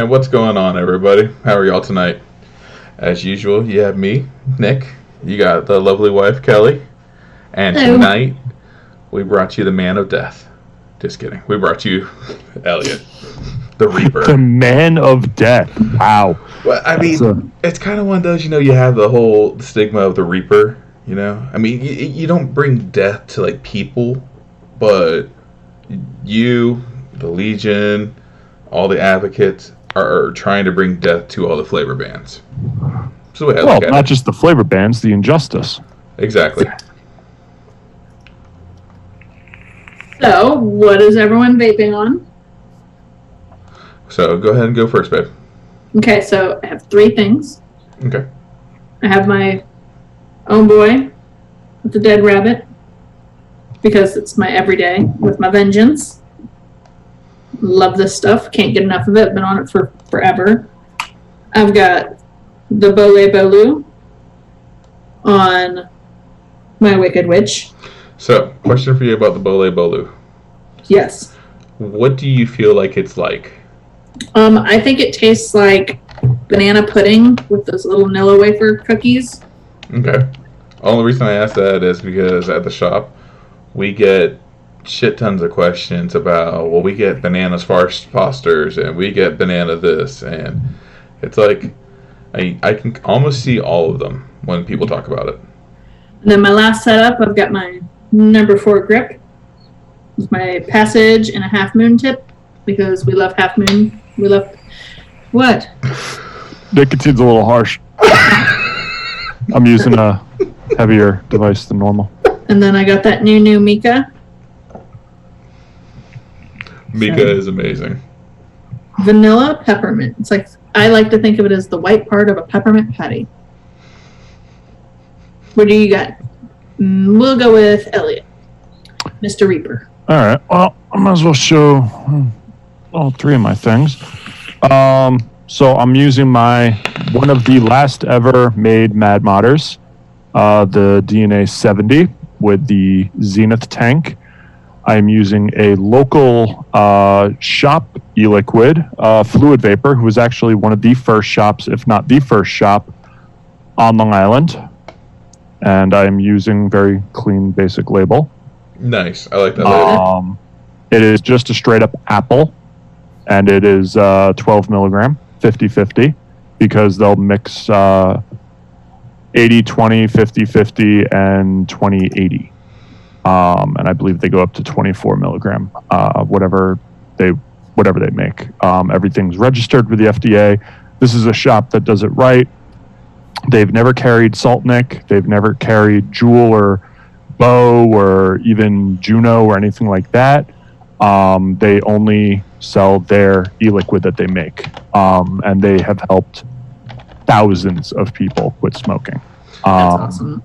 And what's going on, everybody? How are y'all tonight? As usual, you have me, Nick. You got the lovely wife, Kelly. And Hello. tonight, we brought you the man of death. Just kidding. We brought you Elliott, the Reaper. The man of death. Wow. Well, I mean, it's kind of one of those, you have the whole stigma of the Reaper, I mean, you don't bring death to, people, but you, the Legion, all the advocates are trying to bring death to all the flavor bands. So not just the flavor bands, the injustice. Exactly. So, what is everyone vaping on? So, go ahead and go first, babe. Okay, so I have 3 things. Okay. I have my own boy with the dead rabbit, because it's my everyday with my vengeance. Love this stuff. Can't get enough of it. Been on it for forever. I've got the Bole Bolu on my Wicked Witch. So, question for you about the Bole Bolu. Yes. What do you feel like it's like? I think it tastes like banana pudding with those little Nilla wafer cookies. Okay. Only reason I ask that is because at the shop, we get shit tons of questions about, well, we get banana Fosters, and we get banana this, and it's like, I can almost see all of them when people talk about it. And then my last setup, I've got my number 4 grip with my Passage and a half moon tip, because we love half moon. We love... What? Nicotine's a little harsh. I'm using a heavier device than normal. And then I got that new Mika. Mika is amazing. Vanilla peppermint. It's like, I like to think of it as the white part of a peppermint patty. What do you got? We'll go with Elliott. Mr. Reaper. All right. Well, I might as well show all 3 of my things. So I'm using one of the last ever made Mad Modders, the DNA 70 with the Zenith tank. I'm using a local shop e-liquid, Fluid Vapor, who was actually one of the first shops, if not the first shop, on Long Island. And I'm using very clean, basic label. Nice. I like that label. It is just a straight up apple, and it is 12 milligram, 50-50, because they'll mix 80-20, 50-50, and 20-80. And I believe they go up to 24 milligram, whatever they make. Everything's registered with the FDA. This is a shop that does it right. They've never carried Saltnik. They've never carried Jewel or Bo or even Juno or anything like that. They only sell their e-liquid that they make. And they have helped thousands of quit quit smoking. That's awesome.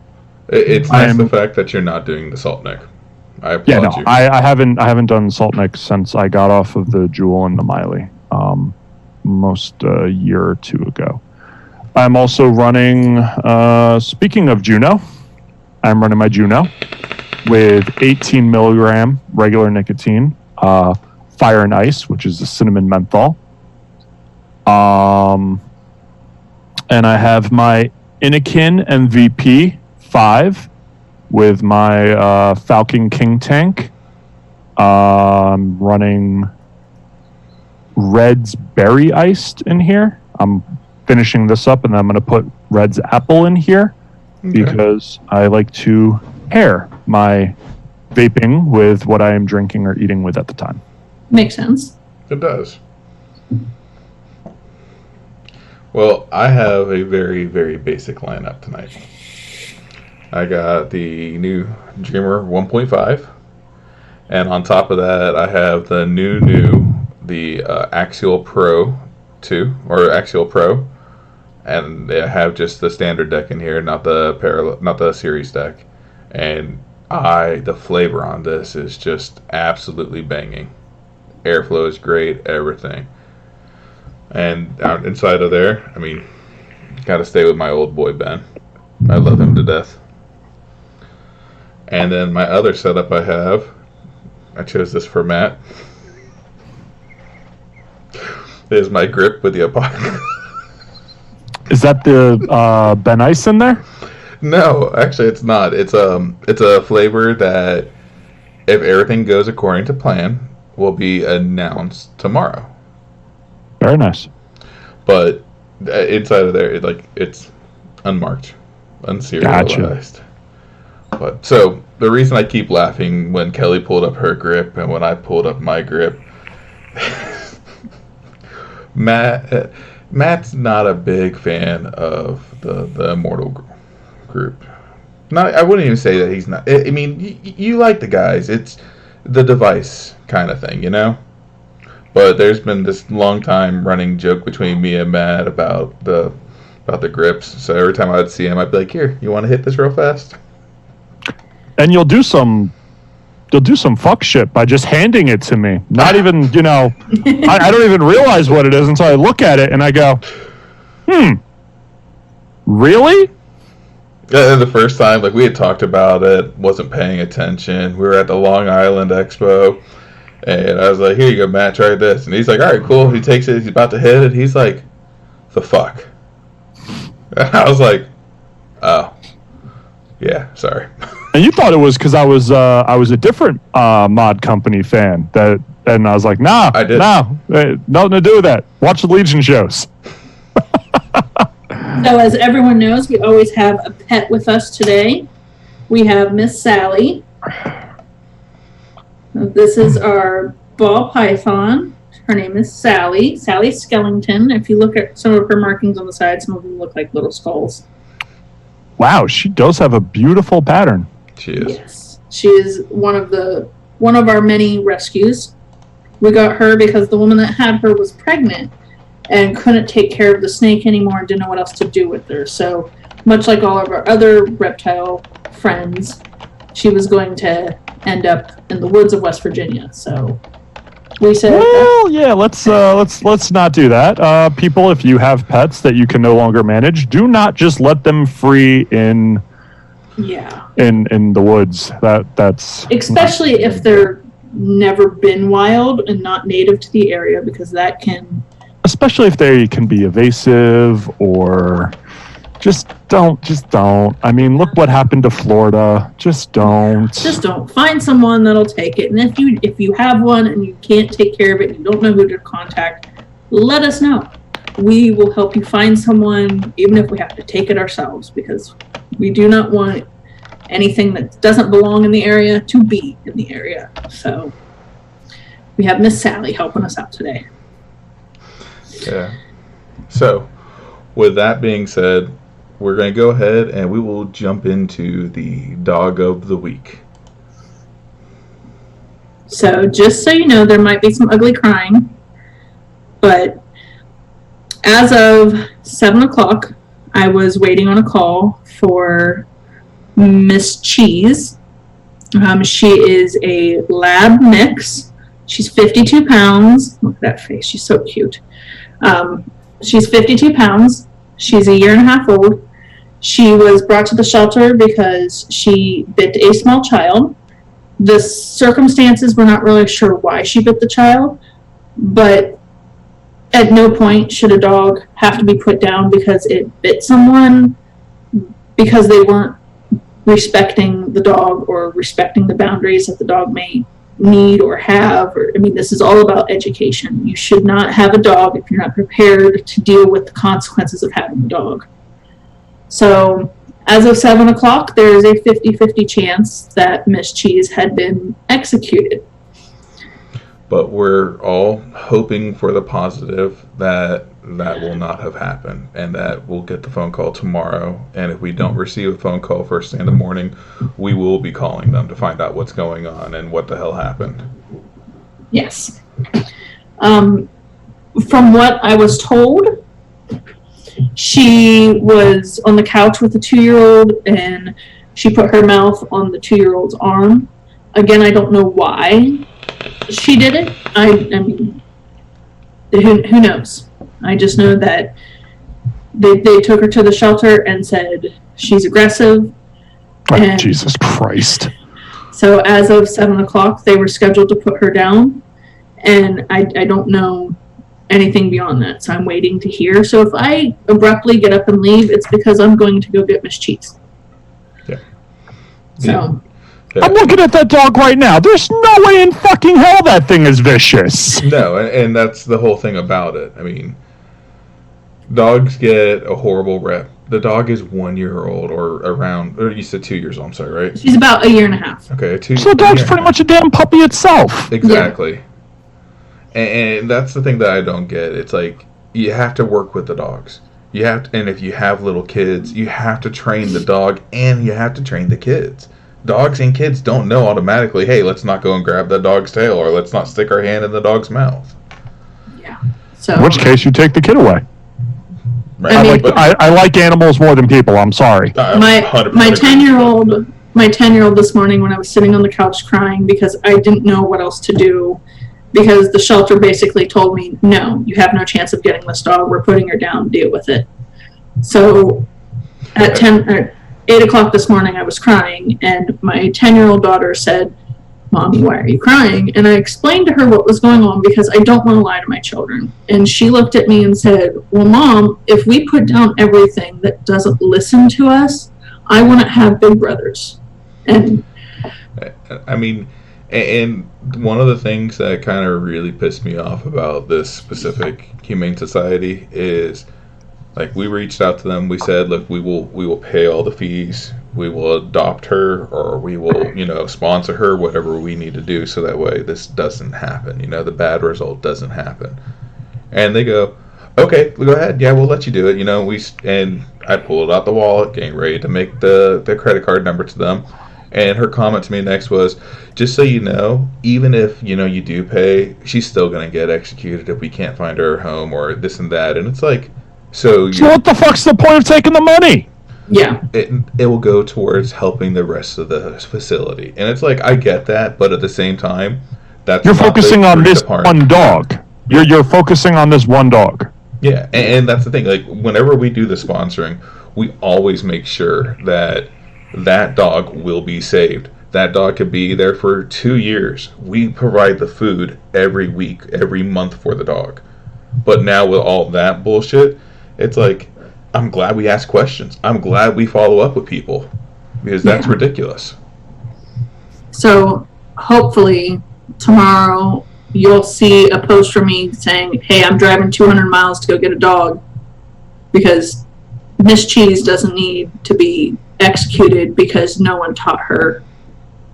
It's nice the fact that you're not doing the Saltnik. I applaud you. I haven't done Saltnik since I got off of the Jewel and the Miley, most a year or 2 ago. I'm also running, speaking of Juno, I'm running my Juno with 18 milligram regular nicotine, Fire and Ice, which is the cinnamon menthol. And I have my Innikin MVP 5 with my Falcon King tank. I'm running Red's Berry Iced in here. I'm finishing this up, and then I'm going to put Red's Apple in here because I like to pair my vaping with what I am drinking or eating with at the time. Makes sense. It does. Well, I have a very, very basic lineup tonight. I got the new Dreamer 1.5, and on top of that, I have the the Axial Pro 2, or Axial Pro, and I have just the standard deck in here, not the series deck. And the flavor on this is just absolutely banging. Airflow is great, everything. And out inside of there, I mean, gotta stay with my old boy Ben. I love him to death. And then my other setup I chose this for Matt. is my grip with the apocalypse. Is that the Ben Ice in there? No, actually, it's not. It's a flavor that, if everything goes according to plan, will be announced tomorrow. Very nice. But inside of there, it's unmarked, unserialized. Gotcha. But so the reason I keep laughing when Kelly pulled up her grip and when I pulled up my grip, Matt's not a big fan of the Immortal group. Not, I wouldn't even say that he's not. I mean, you like the guys. It's the device kind of thing, you know? But there's been this long time running joke between me and Matt about the grips. So every time I'd see him, I'd be like, "Here, you want to hit this real fast?" And you'll do some fuck shit by just handing it to me. Not even, I don't even realize what it is until I look at it and I go, really? The first time, we had talked about it, wasn't paying attention. We were at the Long Island Expo, and I was like, "Here you go, Matt, try this." And he's like, "All right, cool." He takes it, he's about to hit it. He's like, "The fuck?" And I was like, "Oh, yeah, sorry." And you thought it was because I was a different mod company fan, and I was like, "Nah, nothing to do with that. Watch the Legion shows." So as everyone knows, we always have a pet with us today. We have Miss Sally. This is our ball python. Her name is Sally. Sally Skellington. If you look at some of her markings on the side, some of them look like little skulls. Wow, she does have a beautiful pattern. She is. Yes. She is one of our many rescues. We got her because the woman that had her was pregnant and couldn't take care of the snake anymore and didn't know what else to do with her. So, much like all of our other reptile friends, she was going to end up in the woods of West Virginia. So, we said, well, yeah, let's not do that. People, if you have pets that you can no longer manage, do not just let them free in the woods. That's especially if they're never been wild and not native to the area, because that can, especially if they can be evasive, or just don't. I mean, look what happened to Florida. Just don't find someone that'll take it. And if you have one and you can't take care of it, and you don't know who to contact, let us know. We will help you find someone, even if we have to take it ourselves, because we do not want anything that doesn't belong in the area to be in the area. So we have Miss Sally helping us out today. Yeah. So, with that being said, we're going to go ahead and we will jump into the dog of the week. So, just so you know, there might be some ugly crying, but as of 7 o'clock, I was waiting on a call for Miss Cheese. She is a lab mix. She's 52 pounds. Look at that face. She's so cute. She's 52 pounds. She's a year and a half old. She was brought to the shelter because she bit a small child. The circumstances, we're not really sure why she bit the child, but at no point should a dog have to be put down because it bit someone, because they weren't respecting the dog or respecting the boundaries that the dog may need or have. This is all about education. You should not have a dog if you're not prepared to deal with the consequences of having a dog. So as of 7 o'clock, there is a 50-50 chance that Miss Cheese had been executed. But we're all hoping for the positive that will not have happened, and that we'll get the phone call tomorrow. And if we don't receive a phone call first thing in the morning, we will be calling them to find out what's going on and what the hell happened. Yes. From what I was told, she was on the couch with a 2-year-old, and she put her mouth on the 2-year-old's arm. Again, I don't know why she did it. I mean, who knows? I just know that they took her to the shelter and said she's aggressive. Oh, Jesus Christ. So as of 7 o'clock, they were scheduled to put her down. And I don't know anything beyond that. So I'm waiting to hear. So if I abruptly get up and leave, it's because I'm going to go get Miss Cheese. Yeah. So. Yeah. I'm looking at that dog right now. There's no way in fucking hell that thing is vicious. No, and that's the whole thing about it. I mean, dogs get a horrible rep. The dog is 1 year old or around, or you said 2 years old, I'm sorry, right? She's about a year and a half. Okay, So the dog's pretty much a damn puppy itself. Exactly. Yeah. And that's the thing that I don't get. It's like, you have to work with the dogs. You have to, and if you have little kids, you have to train the dog and you have to train the kids. Dogs and kids don't know automatically, hey, let's not go and grab that dog's tail or let's not stick our hand in the dog's mouth. Yeah. So. In which case, you take the kid away. Right. I like animals more than people. I'm sorry. My 10-year-old this morning when I was sitting on the couch crying because I didn't know what else to do because the shelter basically told me, no, you have no chance of getting this dog. We're putting her down. Deal with it. So at 8 o'clock this morning, I was crying, and my 10-year-old daughter said, Mommy, why are you crying? And I explained to her what was going on because I don't want to lie to my children. And she looked at me and said, well, Mom, if we put down everything that doesn't listen to us, I want to have big brothers. And I mean, and one of the things that kind of really pissed me off about this specific Humane Society is, like, we reached out to them. We said, look, we will pay all the fees. We will adopt her, or we will, sponsor her, whatever we need to do, so that way this doesn't happen. The bad result doesn't happen. And they go, okay, go ahead. Yeah, we'll let you do it. And I pulled out the wallet, getting ready to make the credit card number to them. And her comment to me next was, just so you know, even if, you do pay, she's still going to get executed if we can't find her home or this and that. And it's like, so what the fuck's the point of taking the money? Yeah. It will go towards helping the rest of the facility. And it's like, I get that, but at the same time, you're focusing on this one dog. You're focusing on this one dog. Yeah, and that's the thing. Like, whenever we do the sponsoring, we always make sure that that dog will be saved. That dog could be there for 2 years. We provide the food every week, every month for the dog. But now with all that bullshit, it's like, I'm glad we ask questions. I'm glad we follow up with people because that's ridiculous. So hopefully tomorrow you'll see a post from me saying, hey, I'm driving 200 miles to go get a dog because Miss Cheese doesn't need to be executed because no one taught her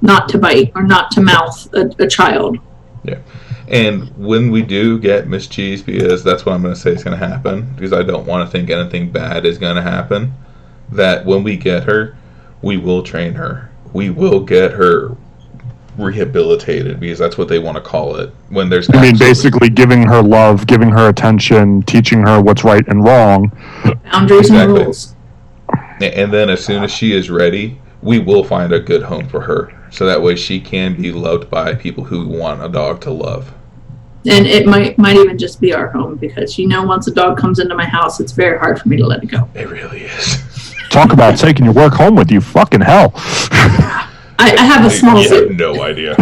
not to bite or not to mouth a child. Yeah. And when we do get Miss Cheese, because that's what I'm going to say is going to happen, because I don't want to think anything bad is going to happen, that when we get her, we will train her. We will get her rehabilitated, because that's what they want to call it. When there's basically giving her love, giving her attention, teaching her what's right and wrong. Boundaries and rules. And then as soon as she is ready, we will find a good home for her. So that way she can be loved by people who want a dog to love. And it might even just be our home because, once a dog comes into my house, it's very hard for me to let it go. It really is. Talk about taking your work home with you. Fucking hell. I have a small zoo. You have no idea.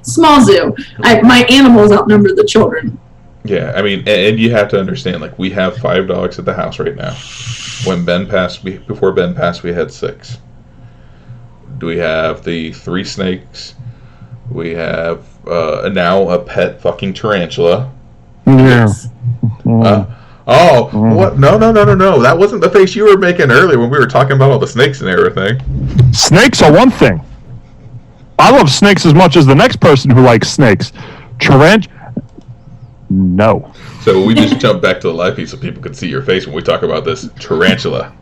Small zoo. My animals outnumber the children. Yeah, I mean, and you have to understand, like, we have 5 dogs at the house right now. When before Ben passed, we had 6. We have the 3 snakes. We have now a pet fucking tarantula. Yeah. What? No. That wasn't the face you were making earlier when we were talking about all the snakes and everything. Snakes are one thing. I love snakes as much as the next person who likes snakes. No. So we just jump back to the live feed so people can see your face when we talk about this tarantula.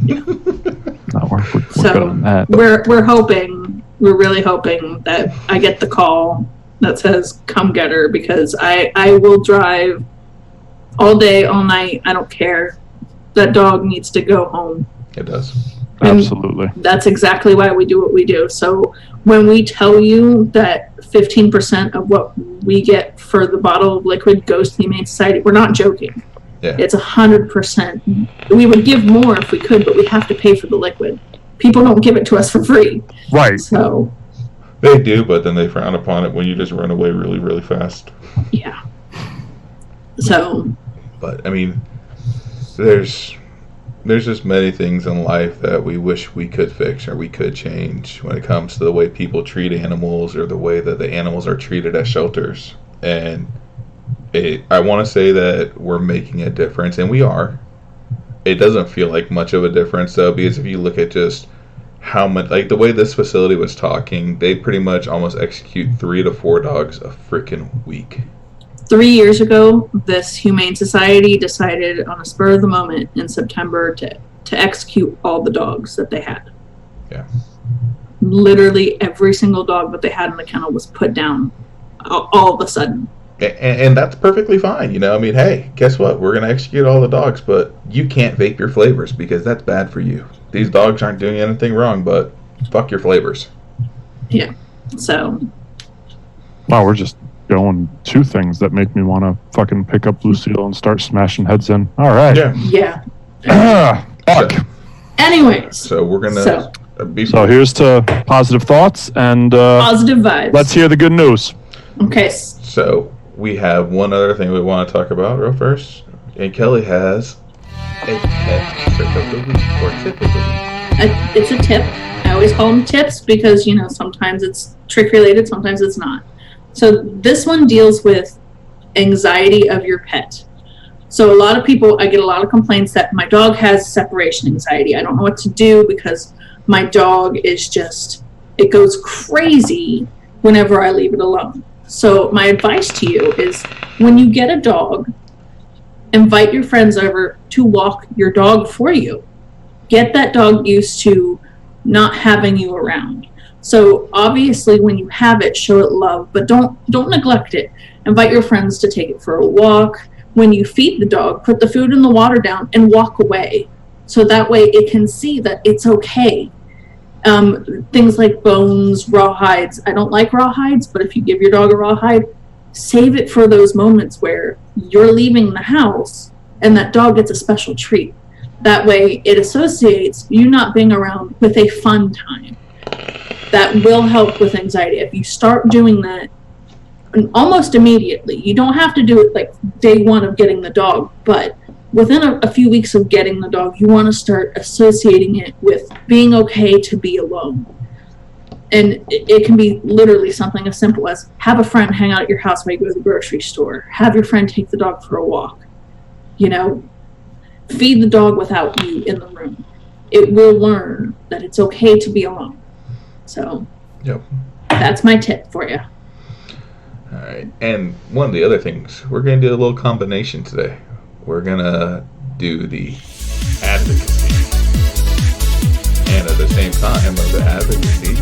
No, we're good on that. We're really hoping that I get the call that says come get her because I will drive all day, all night. I don't care. That dog needs to go home. It does. Absolutely. And that's exactly why we do what we do. So when we tell you that 15% of what we get for the bottle of liquid goes to the Humane Society, we're not joking. Yeah. It's 100%. We would give more if we could, but we have to pay for the liquid. People don't give it to us for free. Right. So they do, but then they frown upon it when you just run away really, really fast. Yeah. So, But I mean, there's just many things in life that we wish we could fix or we could change when it comes to the way people treat animals or the way that the animals are treated at shelters. And I want to say that we're making a difference, and we are. It doesn't feel like much of a difference though, because if you look at just how much, like the way this facility was talking, they pretty much almost execute 3 to 4 dogs a freaking week. 3 years ago, this Humane Society decided on a spur of the moment in September to execute all the dogs that they had. Yeah. Literally every single dog that they had in the kennel was put down all of a sudden. And that's perfectly fine. You know, I mean, hey, guess what? We're going to execute all the dogs, but you can't vape your flavors because that's bad for you. These dogs aren't doing anything wrong, but fuck your flavors. Yeah. So. Wow, we're just going to things that make me want to fucking pick up Lucille and start smashing heads in. All right. Yeah. Fuck. Anyways. So we're going to... So here's to positive thoughts and... positive vibes. Let's hear the good news. Okay. So we have one other thing we want to talk about real first. And Kelly has a tip of the week or tip of the week. It's a tip. I always call them tips because, you know, sometimes it's trick related, sometimes it's not. So this one deals with anxiety of your pet. So a lot of people, I get a lot of complaints that my dog has separation anxiety. I don't know what to do because my dog is just, it goes crazy whenever I leave it alone. So my advice to you is when you get a dog, invite your friends over to walk your dog for you. Get that dog used to not having you around. So obviously when you have it, show it love, but don't neglect it. Invite your friends to take it for a walk. When you feed the dog, put the food and the water down and walk away. So that way it can see that it's okay. Things like bones, rawhides. I don't like rawhides, but if you give your dog a rawhide, save it for those moments where you're leaving the house and that dog gets a special treat. That way it associates you not being around with a fun time. That will help with anxiety. If you start doing that almost immediately, you don't have to do it like day one of getting the dog, but within a few weeks of getting the dog, you want to start associating it with being okay to be alone. And it can be literally something as simple as have a friend hang out at your house while you go to the grocery store. Have your friend take the dog for a walk. You know, feed the dog without you in the room. It will learn that it's okay to be alone. So, yep. That's my tip for you. All right. And one of the other things, we're going to do a little combination today. We're going to do the advocacy. And at the same time of the advocacy,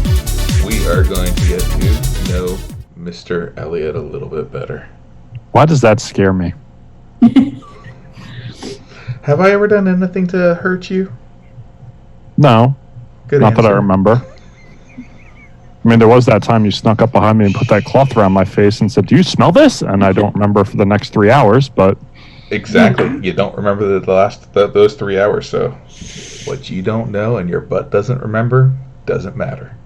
we are going to get to know Mr. Elliott a little bit better. Why does that scare me? Have I ever done anything to hurt you? No. Good Not answer. that I remember. I mean, there was that time you snuck up behind me and put that cloth around my face and said, "Do you smell this?" And I don't remember for the next 3 hours, but... Exactly. You don't remember those 3 hours, so what you don't know and your butt doesn't remember doesn't matter.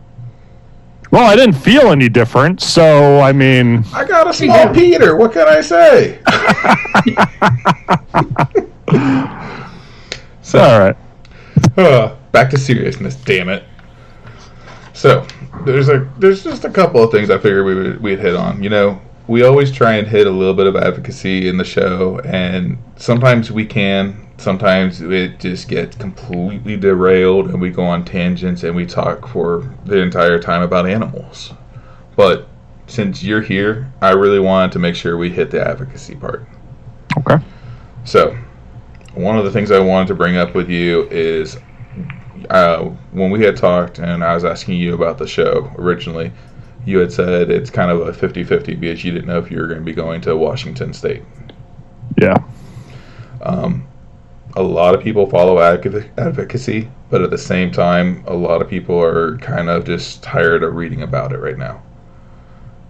Well, I didn't feel any different, so, I mean... I got a small Peter. What can I say? So, all right. Back to seriousness, damn it. So, there's just a couple of things I figured we'd hit on. You know, we always try and hit a little bit of advocacy in the show, and sometimes we can. Sometimes it just gets completely derailed, and we go on tangents, and we talk for the entire time about animals. But since you're here, I really wanted to make sure we hit the advocacy part. Okay. So, one of the things I wanted to bring up with you is when we had talked and I was asking you about the show originally, you had said it's kind of a 50-50 because you didn't know if you were going to be going to Washington State. Yeah. A lot of people follow advocacy, but at the same time, a lot of people are kind of just tired of reading about it right now.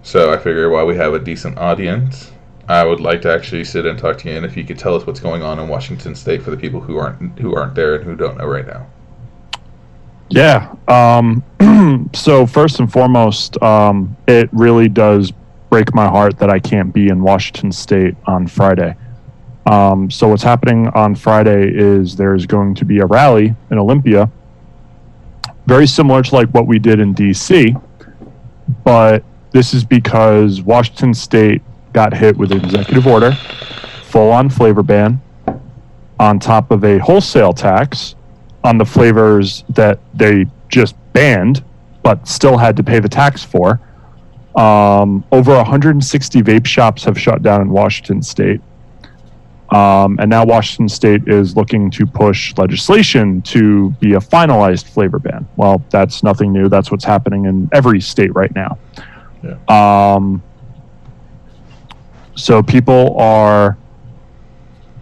So I figured while we have a decent audience, I would like to actually sit and talk to you, and if you could tell us what's going on in Washington State for the people who aren't there and who don't know right now. Yeah. So first and foremost, it really does break my heart that I can't be in Washington State on Friday. So what's happening on Friday is there's going to be a rally in Olympia, very similar to like what we did in DC, but this is because Washington State got hit with an executive order, full-on flavor ban, on top of a wholesale tax on the flavors that they just banned, but still had to pay the tax for. Over 160 vape shops have shut down in Washington State. And now Washington State is looking to push legislation to be a finalized flavor ban. Well, that's nothing new. That's what's happening in every state right now. Yeah. So people are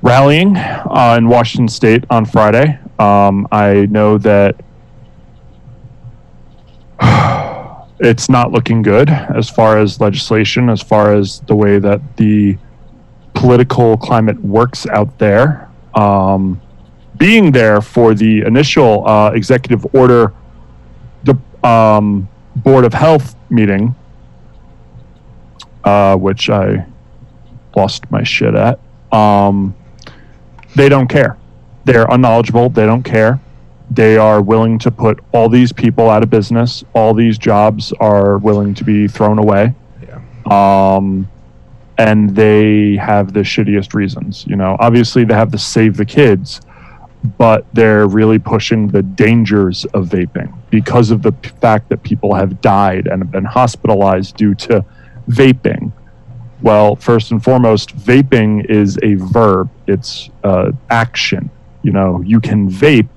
rallying in Washington State on Friday. I know that it's not looking good as far as legislation, as far as the way that the political climate works out there. Being there for the initial executive order, the Board of Health meeting, which I lost my shit at, they don't care. They're unknowledgeable. They don't care. They are willing to put all these people out of business. All these jobs are willing to be thrown away. Yeah. And they have the shittiest reasons. You know, obviously they have to save the kids, but they're really pushing the dangers of vaping because of the fact that people have died and have been hospitalized due to vaping. Well, first and foremost, vaping is a verb. It's action. You know, you can vape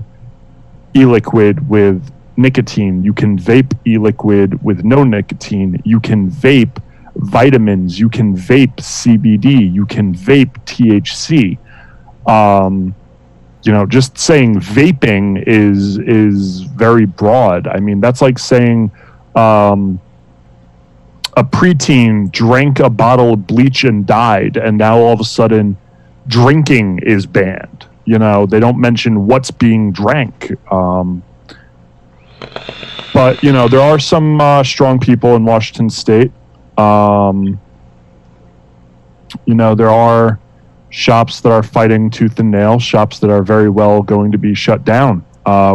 e-liquid with nicotine. You can vape e-liquid with no nicotine. You can vape vitamins. You can vape CBD. You can vape THC. You know, just saying vaping is very broad. I mean, that's like saying a preteen drank a bottle of bleach and died, and now all of a sudden drinking is banned. You know, they don't mention what's being drank. But, you know, there are some strong people in Washington State. You know, there are shops that are fighting tooth and nail, shops that are very well going to be shut down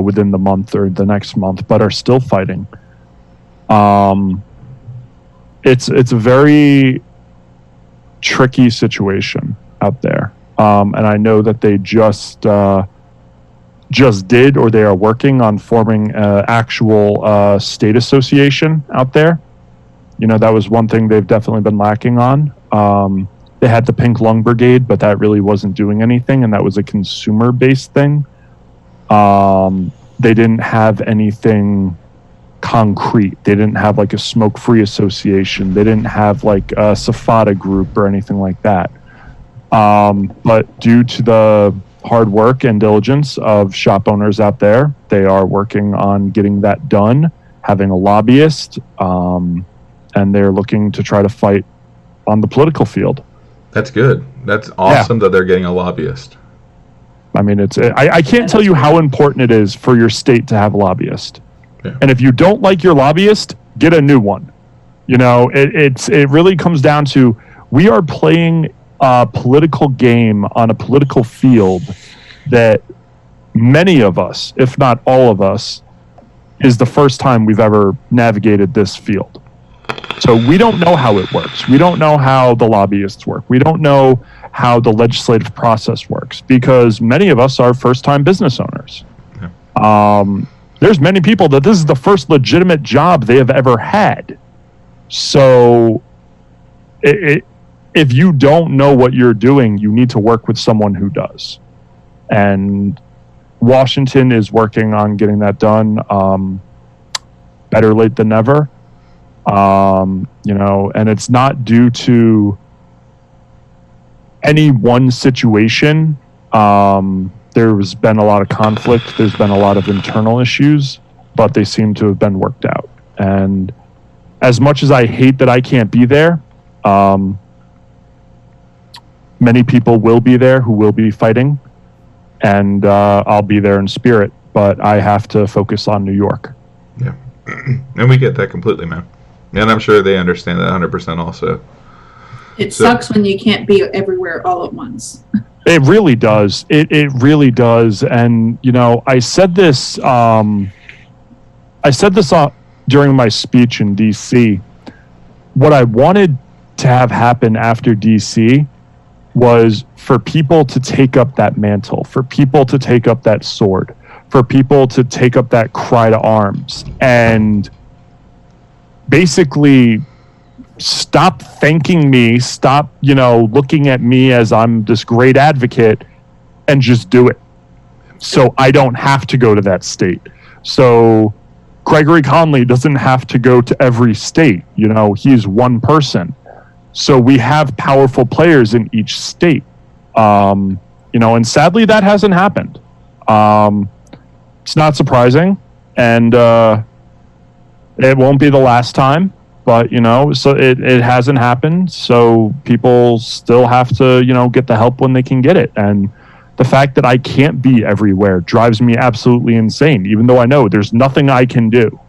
within the month or the next month, but are still fighting. It's a very tricky situation out there. And I know that they just did, or they are working on forming an actual state association out there. You know, that was one thing they've definitely been lacking on. They had the Pink Lung Brigade, but that really wasn't doing anything, and that was a consumer-based thing. They didn't have anything concrete. They didn't have like a smoke-free association. They didn't have like a SAFADA group or anything like that. But due to the hard work and diligence of shop owners out there, they are working on getting that done, having a lobbyist, and they're looking to try to fight on the political field. That's good. That's awesome that they're getting a lobbyist. I mean, I can't tell you how important it is for your state to have a lobbyist. Yeah. And if you don't like your lobbyist, get a new one. You know, it really comes down to, we are playing a political game on a political field that many of us, if not all of us, is the first time we've ever navigated this field. So we don't know how it works. We don't know how the lobbyists work. We don't know how the legislative process works, because many of us are first-time business owners. Yeah. There's many people that this is the first legitimate job they have ever had. So if you don't know what you're doing, you need to work with someone who does. And Washington is working on getting that done. Better late than never. You know, and it's not due to any one situation. There's been a lot of conflict. There's been a lot of internal issues, but they seem to have been worked out. And as much as I hate that I can't be there, many people will be there who will be fighting, and I'll be there in spirit, but I have to focus on New York. Yeah. And we get that completely, man. And I'm sure they understand that 100% also. It sucks when you can't be everywhere all at once. It really does. It really does. And I said this. During my speech in DC. What I wanted to have happen after DC was for people to take up that mantle, for people to take up that sword, for people to take up that cry to arms, and basically stop thanking me, stop, looking at me as I'm this great advocate, and just do it. So I don't have to go to that state. So Gregory Conley doesn't have to go to every state. He's one person. So we have powerful players in each state. And sadly that hasn't happened. It's not surprising, and it won't be the last time. But, so it hasn't happened. So people still have to, get the help when they can get it. And the fact that I can't be everywhere drives me absolutely insane, even though I know there's nothing I can do,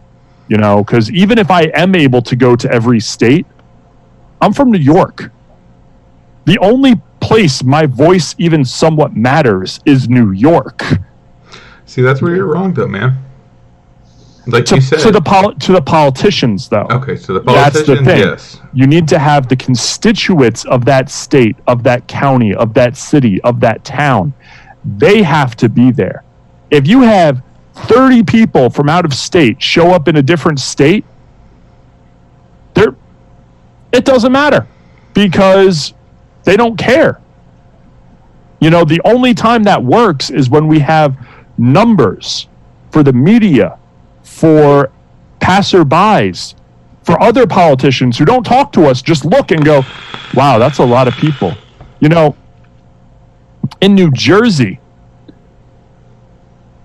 because even if I am able to go to every state, I'm from New York. The only place my voice even somewhat matters is New York. See, that's where you're wrong, though, man. Like you said. To the politicians, though. Okay, so the politicians, that's the thing. Yes. You need to have the constituents of that state, of that county, of that city, of that town. They have to be there. If you have 30 people from out of state show up in a different state, it doesn't matter because they don't care. The only time that works is when we have numbers for the media, for passerbys, for other politicians who don't talk to us, just look and go, wow, that's a lot of people. In New Jersey,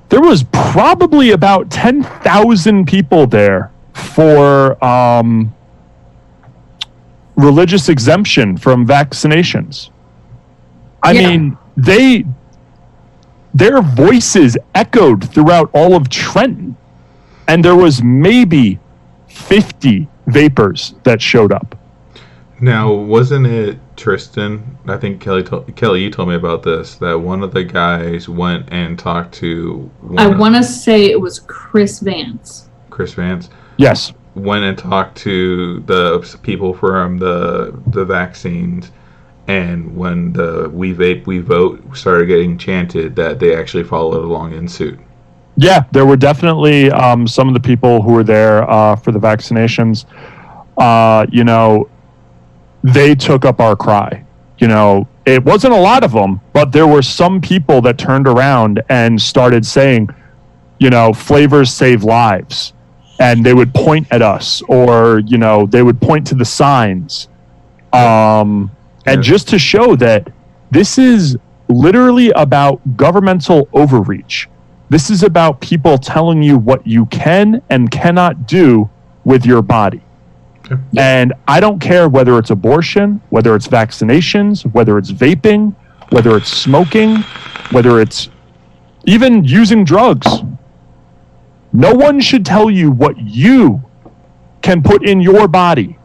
there was probably about 10,000 people there for religious exemption from vaccinations. I mean, their voices echoed throughout all of Trenton. And there was maybe 50 vapors that showed up. Now, wasn't it Tristan? I think Kelly, you told me about this, that one of the guys went and talked to... I want to say it was Chris Vance. Chris Vance? Yes. Went and talked to the people from the vaccines, and when the We Vape, We Vote started getting chanted, that they actually followed along in suit. Yeah, there were definitely some of the people who were there for the vaccinations. They took up our cry. It wasn't a lot of them, but there were some people that turned around and started saying, flavors save lives. And they would point at us, or, they would point to the signs. And just to show that this is literally about governmental overreach. This is about people telling you what you can and cannot do with your body. Yeah. And I don't care whether it's abortion, whether it's vaccinations, whether it's vaping, whether it's smoking, whether it's even using drugs. No one should tell you what you can put in your body,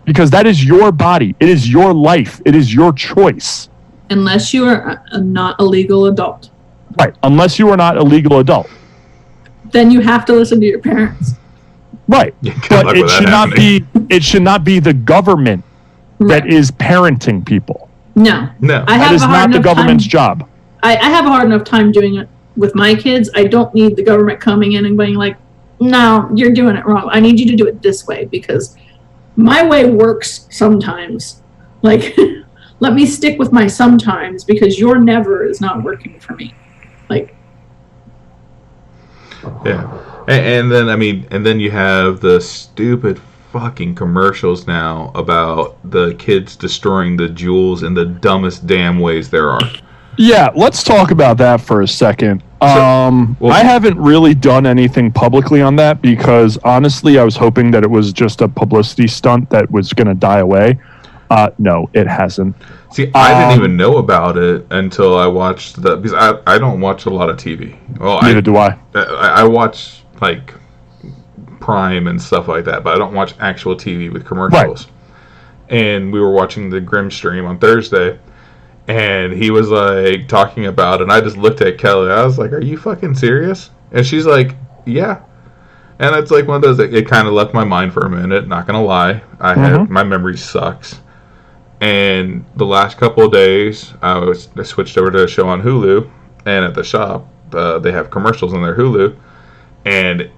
because that is your body. It is your life. It is your choice. Unless you are not a legal adult. Right, unless you are not a legal adult. Then you have to listen to your parents. Right, but it should not be the government that is parenting people. No. That is not the government's job. I have a hard enough time doing it with my kids. I don't need the government coming in and being like, no, you're doing it wrong. I need you to do it this way, because my way works sometimes. Like, let me stick with my sometimes, because your never is not working for me. Like, yeah, and then you have the stupid fucking commercials now about the kids destroying the jewels in the dumbest damn ways there are. Yeah, let's talk about that for a second. I haven't really done anything publicly on that because honestly, I was hoping that it was just a publicity stunt that was going to die away. No, it hasn't. See, I didn't even know about it until I watched because I don't watch a lot of TV. Well, neither do I. I watch like Prime and stuff like that, but I don't watch actual TV with commercials. Right. And we were watching the Grimm stream on Thursday, And he was like talking about it, and I just looked at Kelly. I was like, "Are you fucking serious?" And she's like, "Yeah." And it's like one of those. It kind of left my mind for a minute. Not gonna lie, my memory sucks. And the last couple of days, I switched over to a show on Hulu, and at the shop, they have commercials on their Hulu, and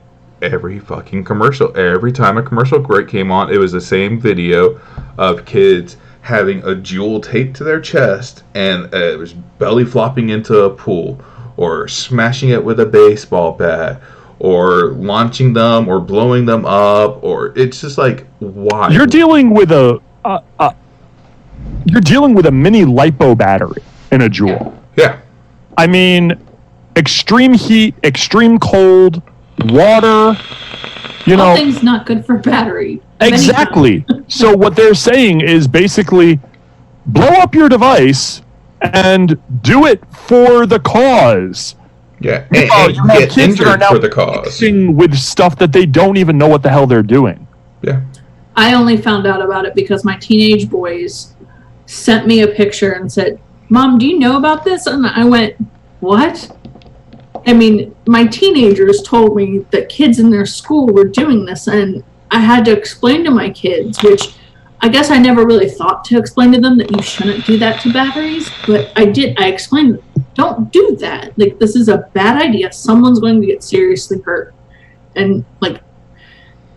every fucking commercial, every time a commercial break came on, it was the same video of kids having a jewel taped to their chest, and it was belly flopping into a pool, or smashing it with a baseball bat, or launching them, or blowing them up, or it's just like, why? You're dealing with a mini lipo battery in a jewel. Yeah. I mean, extreme heat, extreme cold, water. All things not good for battery. Exactly. So what they're saying is basically blow up your device and do it for the cause. Yeah, and you have kids that are now for the cause with stuff that they don't even know what the hell they're doing. Yeah. I only found out about it because my teenage boys sent me a picture and said, "Mom, do you know about this?" And I went, "What?" I mean, my teenagers told me that kids in their school were doing this, and I had to explain to my kids, which I guess I never really thought to explain to them that you shouldn't do that to batteries, but I did. I explained, don't do that. Like, this is a bad idea. Someone's going to get seriously hurt. And, like,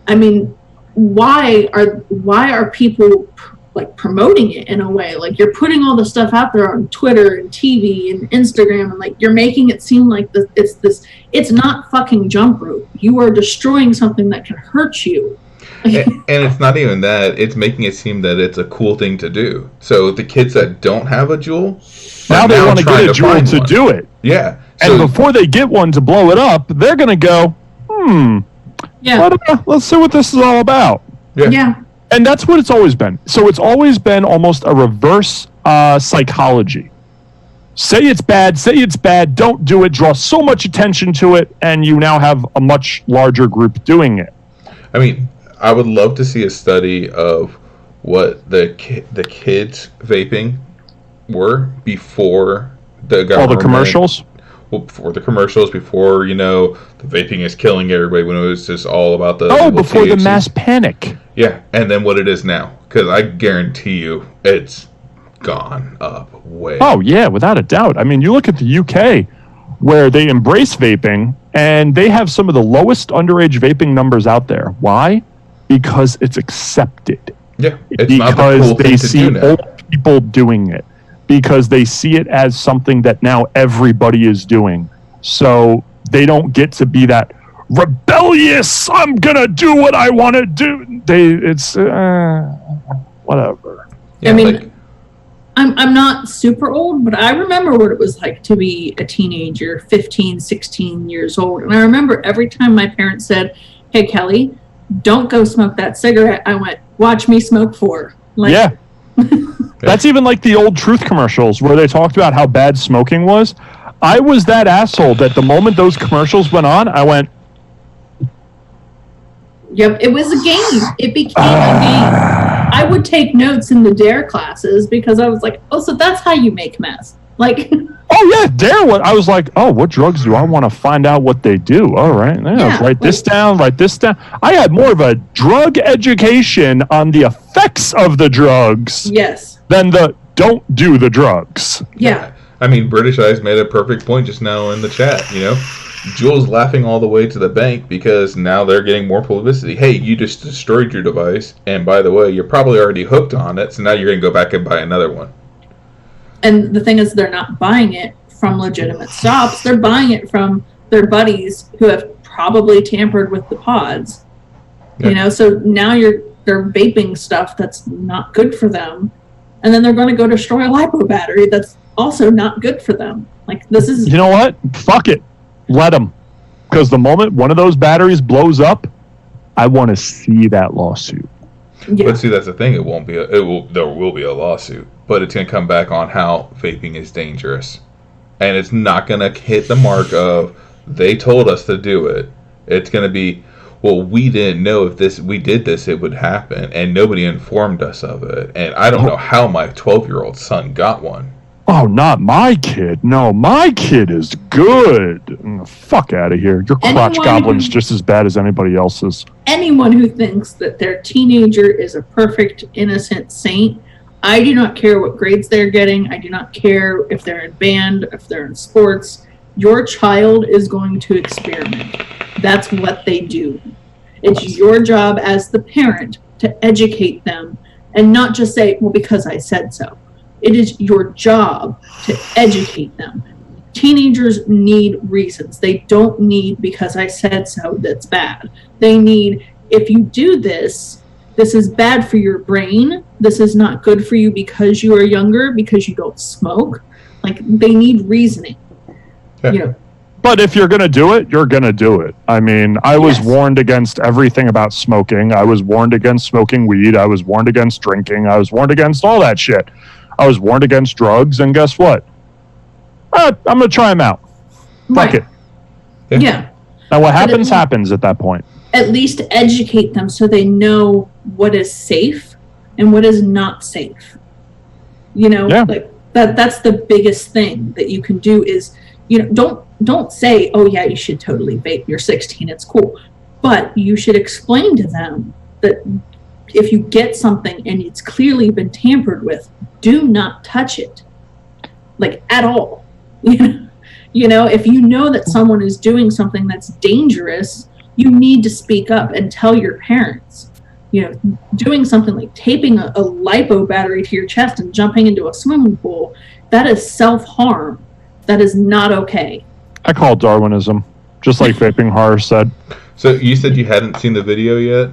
I mean, why are people like promoting it in a way? Like, you're putting all the stuff out there on Twitter and TV and Instagram, and like you're making it seem like it's not fucking jump rope. You are destroying something that can hurt you. And it's not even that, it's making it seem that it's a cool thing to do. So the kids that don't have a jewel, now they want to get a jewel to do it. Yeah. And before they get one to blow it up, they're going to go, yeah, let's see what this is all about. Yeah. And that's what it's always been. So it's always been almost a reverse psychology. Say it's bad, don't do it, draw so much attention to it, and you now have a much larger group doing it. I mean, I would love to see a study of what the kids vaping were before the government. All the commercials? Well, before the commercials, before, the vaping is killing everybody, when it was just all about the... before THC. The mass panic. Yeah, and then what it is now. Because I guarantee you, it's gone up way. Oh, yeah, without a doubt. I mean, you look at the UK, where they embrace vaping, and they have some of the lowest underage vaping numbers out there. Why? Because it's accepted. Yeah, it's because not the cool they thing to see do now. old people doing it. Because they see it as something that now everybody is doing. So they don't get to be that rebellious, I'm gonna do what I want to do. It's whatever. Yeah, I mean, I'm not super old, but I remember what it was like to be a teenager, 15, 16 years old. And I remember every time my parents said, "Hey, Kelly, don't go smoke that cigarette," I went, "Watch me smoke 4." Like, yeah. That's even like the old Truth commercials where they talked about how bad smoking was. I was that asshole that the moment those commercials went on, I went... Yep, it was a game. It became a game. I would take notes in the DARE classes because I was like, oh, so that's how you make meth. Like... Oh, yeah, DARE. I was like, oh, what drugs do I want to find out what they do? All right, write this down. I had more of a drug education on the effects of the drugs. Yes. Than the don't do the drugs. Yeah. I mean, British Eyes made a perfect point just now in the chat, Jules laughing all the way to the bank because now they're getting more publicity. Hey, you just destroyed your device, and by the way, you're probably already hooked on it, so now you're going to go back and buy another one. And the thing is, they're not buying it from legitimate shops. They're buying it from their buddies who have probably tampered with the pods. Yeah. So now they're vaping stuff that's not good for them. And then they're going to go destroy a lipo battery that's also not good for them. Like, this is... You know what? Fuck it. Let them. Because the moment one of those batteries blows up, I want to see that lawsuit. Yeah. But see, that's the thing. There will be a lawsuit. But it's going to come back on how vaping is dangerous. And it's not going to hit the mark of, they told us to do it. It's going to be... Well, we didn't know if we did this, it would happen, and nobody informed us of it. And I don't know how my 12-year-old son got one. oh, not my kid. No, my kid is good. Fuck out of here. Your crotch goblin's just as bad as anybody else's. Anyone who thinks that their teenager is a perfect, innocent saint, I do not care what grades they're getting. I do not care if they're in band, if they're in sports. Your child is going to experiment. That's what they do. It's your job as the parent to educate them and not just say, well, because I said so. It is your job to educate them. Teenagers need reasons. They don't need because I said so that's bad. They need, if you do this, this is bad for your brain. This is not good for you because you are younger, because you don't smoke. Like, they need reasoning. Yeah. You know. But if you're going to do it, you're going to do it. I mean, I was warned against everything about smoking. I was warned against smoking weed. I was warned against drinking. I was warned against all that shit. I was warned against drugs, and guess what? I'm going to try them out. Fuck it. Yeah. Now, what happens, happens at that point. At least educate them so they know what is safe and what is not safe. You know, like that's the biggest thing that you can do is, you know, don't say, oh yeah, you should totally vape. You're 16, it's cool. But you should explain to them that if you get something and it's clearly been tampered with, do not touch it. Like, at all. You know, if you know that someone is doing something that's dangerous, you need to speak up and tell your parents. You know, doing something like taping a lipo battery to your chest and jumping into a swimming pool, that is self-harm. That is not okay. I call it Darwinism, just like Vaping Horror said. So you said you hadn't seen the video yet,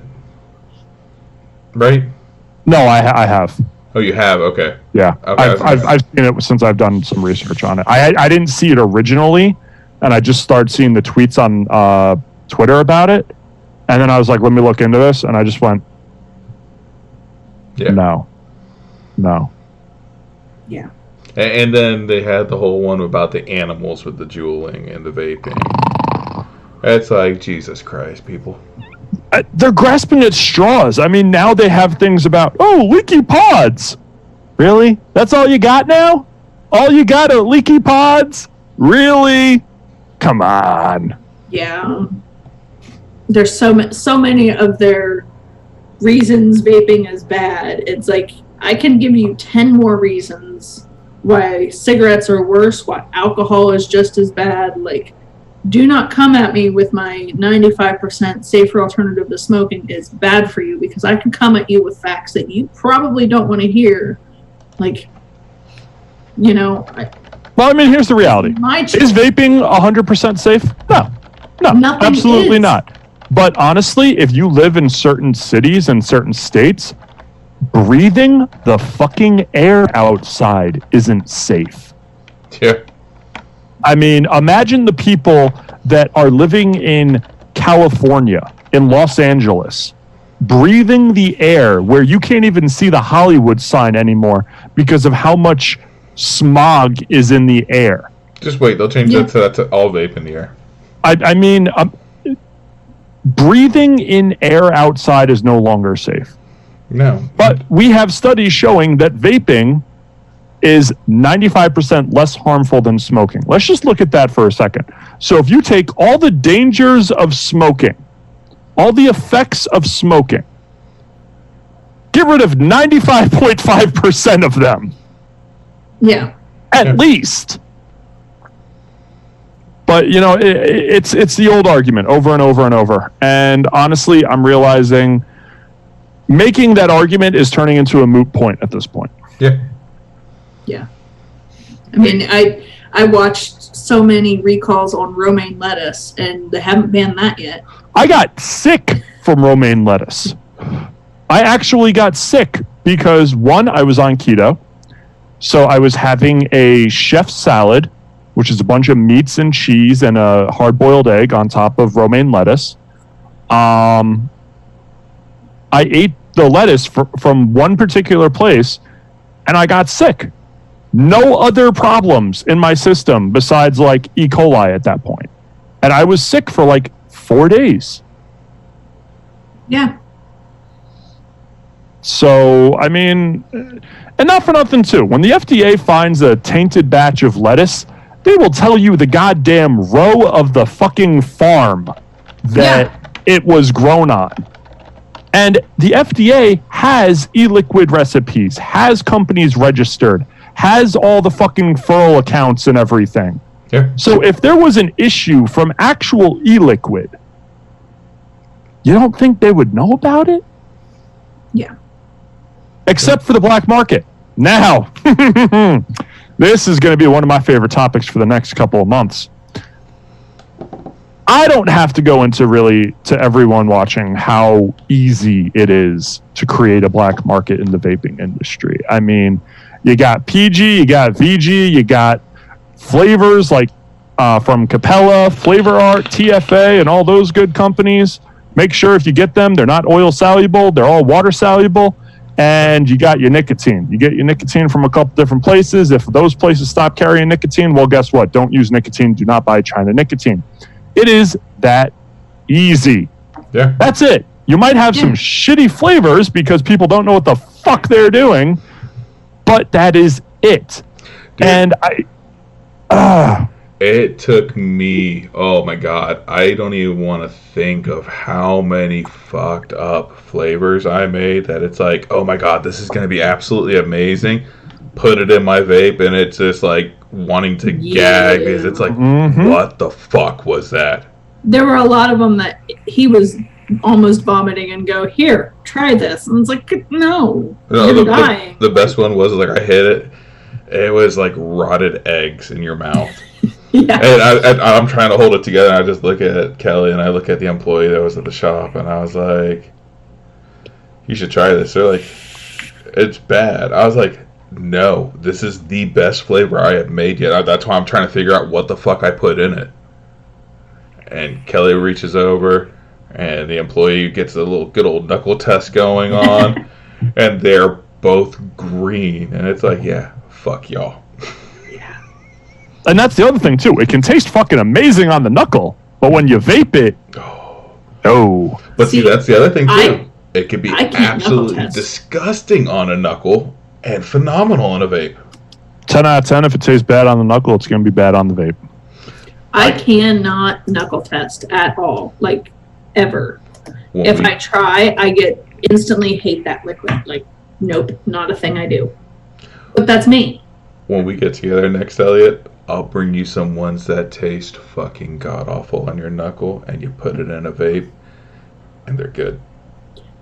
right? No, I have. Oh, you have? Okay. Yeah, okay, I've seen it since I've done some research on it. I didn't see it originally, and I just started seeing the tweets on Twitter about it, and then I was like, let me look into this, and I just went, no. Yeah. And then they had the whole one about the animals with the juuling and the vaping. It's like, Jesus Christ, people. They're grasping at straws. I mean, now they have things about, leaky pods. Really? That's all you got now? All you got are leaky pods? Really? Come on. Yeah. There's so many of their reasons vaping is bad. It's like, I can give you 10 more reasons why cigarettes are worse, why alcohol is just as bad. Like, do not come at me with my 95% safer alternative to smoking is bad for you, because I can come at you with facts that you probably don't want to hear. Like, you know. Well, I mean, here's the reality. Is vaping 100% safe? No, nothing absolutely is. not. But honestly, if you live in certain cities and certain states, breathing the fucking air outside isn't safe. Yeah. I mean, imagine the people that are living in California, in Los Angeles, breathing the air where you can't even see the Hollywood sign anymore because of how much smog is in the air. Just wait, they'll change that to all vape in the air. I mean, breathing in air outside is no longer safe. No. But we have studies showing that vaping is 95% less harmful than smoking. Let's just look at that for a second. So if you take all the dangers of smoking, all the effects of smoking, get rid of 95.5% of them. Yeah. At least. But, you know, it's the old argument over and over and over. And honestly, I'm realizing making that argument is turning into a moot point at this point. Yeah. Yeah. I mean, I watched so many recalls on romaine lettuce, and they haven't banned that yet. I got sick from romaine lettuce. I actually got sick because, one, I was on keto. So I was having a chef salad, which is a bunch of meats and cheese and a hard-boiled egg on top of romaine lettuce. I ate the lettuce from one particular place, and I got sick. No other problems in my system besides like E. coli at that point. And I was sick for like 4 days. Yeah. So, I mean, and not for nothing, too. When the FDA finds a tainted batch of lettuce, they will tell you the goddamn row of the fucking farm that it was grown on. And the FDA has e-liquid recipes, has companies registered, has all the fucking furl accounts and everything. Yeah. So if there was an issue from actual e-liquid, you don't think they would know about it? Yeah. Except for the black market. Now, this is going to be one of my favorite topics for the next couple of months. I don't have to go into really to everyone watching how easy it is to create a black market in the vaping industry. I mean, you got PG, you got VG, you got flavors like from Capella, Flavor Art, TFA, and all those good companies. Make sure if you get them, they're not oil soluble, they're all water soluble. And you got your nicotine. You get your nicotine from a couple different places. If those places stop carrying nicotine, well, guess what? Don't use nicotine. Do not buy China nicotine. It is that easy. Yeah. That's it. You might have some shitty flavors because people don't know what the fuck they're doing, but that is it. Dude. And It took me, oh my God, I don't even want to think of how many fucked up flavors I made that it's like, oh my God, this is going to be absolutely amazing. Put it in my vape and it's just like wanting to gag because it's like, what the fuck was that? There were a lot of them that he was almost vomiting and go, here, try this. And it's like, no, you're dying. The best one was like I hit it. It was like rotted eggs in your mouth. Yeah. And I'm trying to hold it together. And I just look at Kelly and I look at the employee that was at the shop and I was like, you should try this. They're like, it's bad. I was like, no, this is the best flavor I have made yet. That's why I'm trying to figure out what the fuck I put in it. And Kelly reaches over and the employee gets a little good old knuckle test going on. And they're both green. And it's like, yeah, fuck y'all. And that's the other thing, too. It can taste fucking amazing on the knuckle, but when you vape it, no. But see, that's the other thing, too. It could be absolutely disgusting on a knuckle and phenomenal in a vape. 10 out of 10, if it tastes bad on the knuckle, it's going to be bad on the vape. I cannot knuckle test at all, like, ever. If I try, I instantly hate that liquid. Like, nope, not a thing I do. But that's me. When we get together next, Elliot, I'll bring you some ones that taste fucking god-awful on your knuckle, and you put it in a vape, and they're good.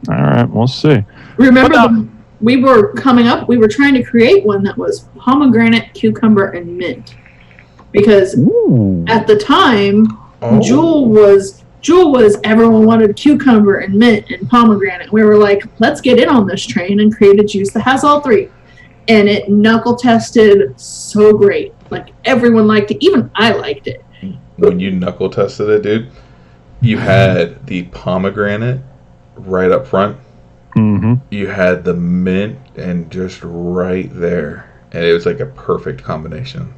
All right, we'll see. Remember, we were trying to create one that was pomegranate, cucumber, and mint. Because at the time, Jewel was everyone wanted cucumber and mint and pomegranate. We were like, let's get in on this train and create a juice that has all three. And it knuckle tested so great. Like, everyone liked it. Even I liked it. When you knuckle tested it, dude, you had the pomegranate right up front. Mm-hmm. You had the mint and just right there. And it was like a perfect combination.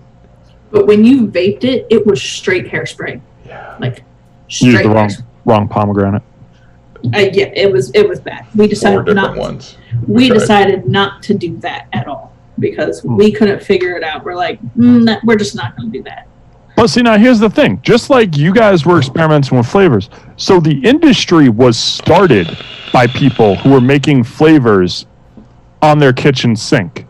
But when you vaped it, it was straight hairspray. Yeah. Like, straight used the wrong pomegranate. Yeah, it was bad. We decided decided not to do that at all because we couldn't figure it out. We're like, we're just not going to do that. But see, now here's the thing. Just like you guys were experimenting with flavors, so the industry was started by people who were making flavors on their kitchen sink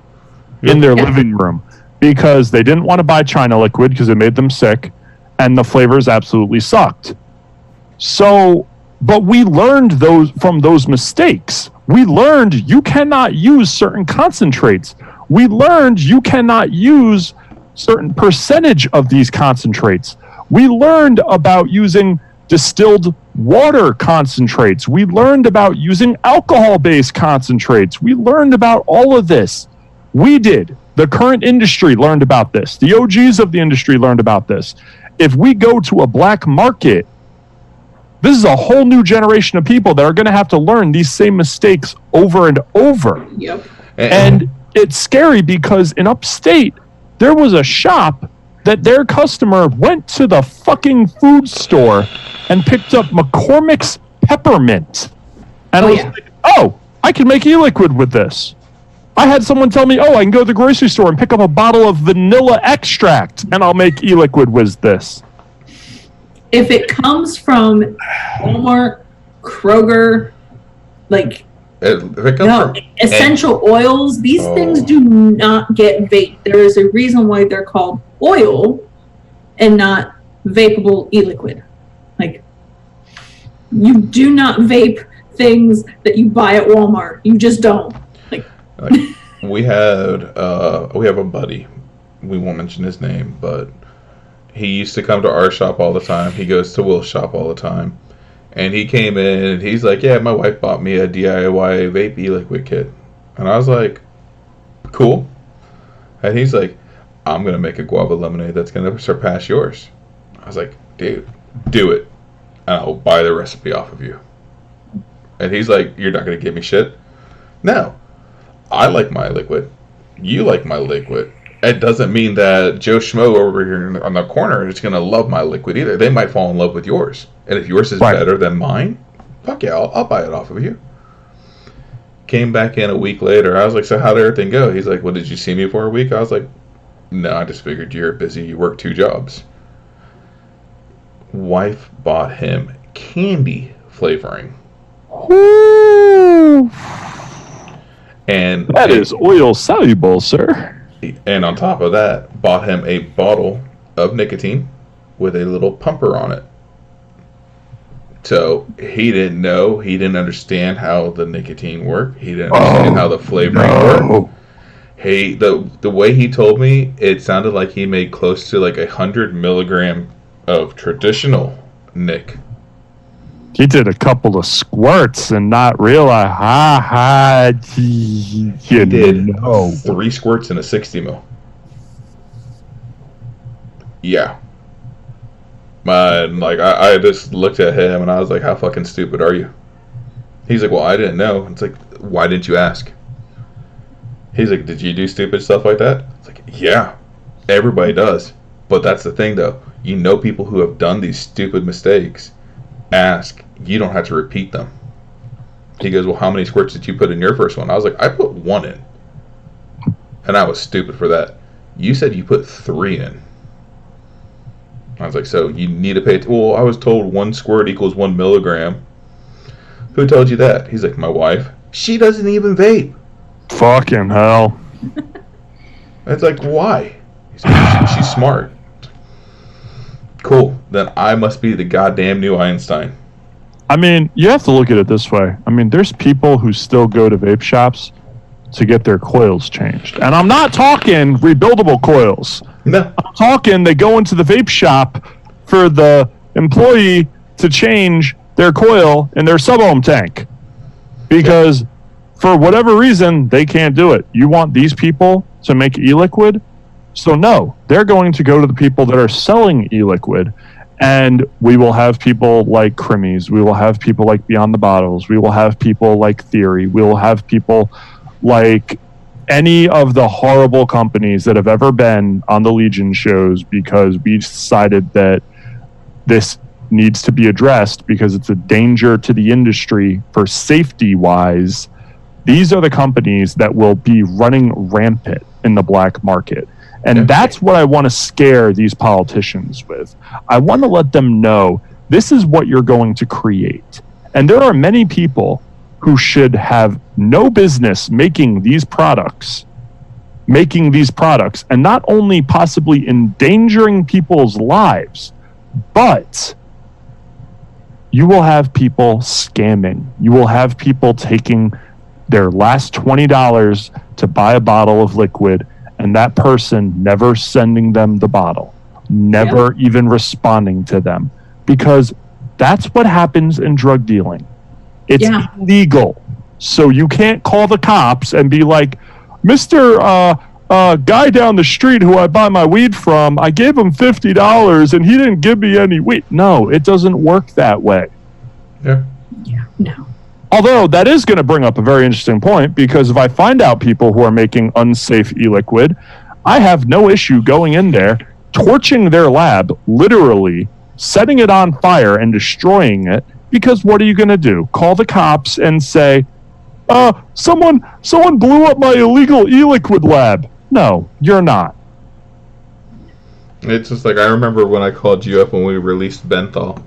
in their living room because they didn't want to buy China liquid because it made them sick and the flavors absolutely sucked. So, but we learned from those mistakes. We learned you cannot use certain concentrates. We learned you cannot use certain percentage of these concentrates. We learned about using distilled water concentrates. We learned about using alcohol-based concentrates. We learned about all of this. We did. The current industry learned about this. The OGs of the industry learned about this. If we go to a black market, this is a whole new generation of people that are going to have to learn these same mistakes over and over. Yep. And it's scary because in upstate, there was a shop that their customer went to the fucking food store and picked up McCormick's peppermint. And I was like, I can make e-liquid with this. I had someone tell me, I can go to the grocery store and pick up a bottle of vanilla extract, and I'll make e-liquid with this. If it comes from Walmart, Kroger, like essential oils, these things do not get vape. There is a reason why they're called oil and not vapable e-liquid. Like, you do not vape things that you buy at Walmart. You just don't. Like we have a buddy. We won't mention his name, but he used to come to our shop all the time. He goes to Will's shop all the time. And he came in and he's like, yeah, my wife bought me a DIY vape e-liquid kit. And I was like, cool. And he's like, I'm going to make a guava lemonade that's going to surpass yours. I was like, dude, do it. And I'll buy the recipe off of you. And he's like, you're not going to give me shit? No. I like my liquid. You like my liquid. It doesn't mean that Joe Schmo over here on the corner is going to love my liquid either. They might fall in love with yours. And if yours is better than mine, fuck yeah, I'll buy it off of you. Came back in a week later. I was like, so how did everything go? He's like, well, did you see me for a week? I was like, no, I just figured you're busy. You work 2 jobs. Wife bought him candy flavoring. Ooh. And that is oil soluble, sir. And on top of that, bought him a bottle of nicotine with a little pumper on it. So he didn't know, he didn't understand how the nicotine worked. He didn't understand how the flavoring worked. Hey, the way he told me, it sounded like he made close to like 100 milligram of traditional Nick. He did a couple of squirts and not realize, he did 3 squirts in a 60 mil. Yeah. Like, I just looked at him and I was like, how fucking stupid are you? He's like, well, I didn't know. It's like, why didn't you ask? He's like, did you do stupid stuff like that? It's like, yeah, everybody does. But that's the thing, though. You know people who have done these stupid mistakes. Ask. You don't have to repeat them. He goes, well, how many squirts did you put in your first one? I was like, I put 1 in. And I was stupid for that. You said you put 3 in. I was like, so you need to pay... Well, I was told 1 squirt equals 1 milligram. Who told you that? He's like, my wife. She doesn't even vape. Fucking hell. It's like, why? He's like, she's smart. Cool. Then I must be the goddamn new Einstein. I mean, you have to look at it this way. I mean, there's people who still go to vape shops to get their coils changed. And I'm not talking rebuildable coils. No. I'm talking they go into the vape shop for the employee to change their coil in their sub-ohm tank. Because for whatever reason, they can't do it. You want these people to make e-liquid? So no, they're going to go to the people that are selling e-liquid, and we will have people like Crimmies, we will have people like Beyond the Bottles, we will have people like Theory, we will have people like any of the horrible companies that have ever been on the Legion shows, because we decided that this needs to be addressed because it's a danger to the industry for safety-wise. These are the companies that will be running rampant in the black market. And that's what I want to scare these politicians with. I want to let them know this is what you're going to create. And there are many people who should have no business making these products, and not only possibly endangering people's lives, but you will have people scamming. You will have people taking their last $20 to buy a bottle of liquid, and that person never sending them the bottle, never even responding to them, because that's what happens in drug dealing. It's illegal. So you can't call the cops and be like, Mr. Guy down the street who I buy my weed from, I gave him $50 and he didn't give me any weed. No, it doesn't work that way. Yeah. Yeah, no. Although that is going to bring up a very interesting point, because if I find out people who are making unsafe e-liquid, I have no issue going in there, torching their lab, literally setting it on fire and destroying it, because what are you going to do? Call the cops and say, someone blew up my illegal e-liquid lab. No, you're not. It's just like, I remember when I called you up when we released Benthol.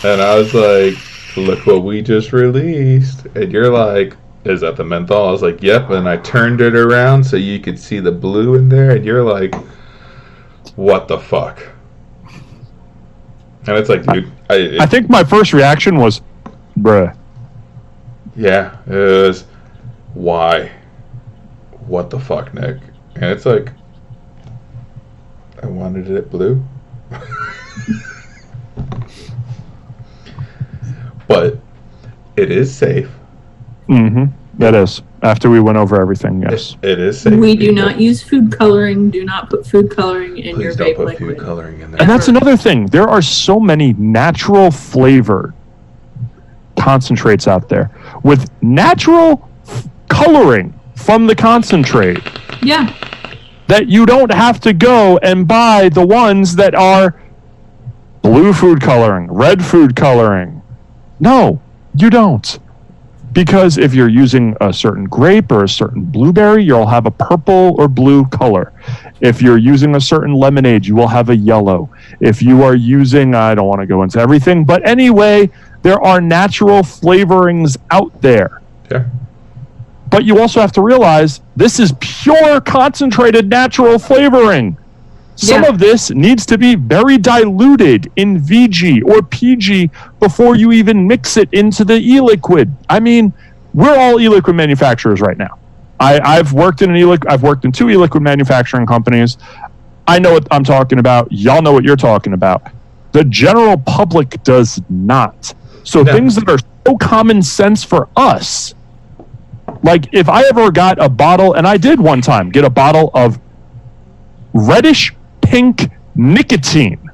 And I was like, look what we just released. And you're like, is that the menthol? I was like, yep. And I turned it around so you could see the blue in there. And you're like, what the fuck? And it's like, dude. I think my first reaction was, bruh. Yeah, it was, why? What the fuck, Nick? And it's like, I wanted it blue. But it is safe. Mm-hmm. That is. After we went over everything, yes. It is safe. We do not use food coloring. Do not put food coloring in your Please don't vape put liquid. food coloring in there. And that's another thing. There are so many natural flavored concentrates out there with natural coloring from the concentrate. Yeah. That you don't have to go and buy the ones that are blue food coloring, red food coloring. No, you don't. Because if you're using a certain grape or a certain blueberry, you'll have a purple or blue color. If you're using a certain lemonade, you will have a yellow. If you are using, I don't want to go into everything, but anyway, there are natural flavorings out there. Yeah. But you also have to realize this is pure concentrated natural flavoring. Some of this needs to be very diluted in VG or PG before you even mix it into the e-liquid. I mean, we're all e-liquid manufacturers right now. I've worked in I've worked in 2 e-liquid manufacturing companies. I know what I'm talking about. Y'all know what you're talking about. The general public does not. So things that are so common sense for us, like if I ever got a bottle, and I did one time get a bottle of reddish pink nicotine.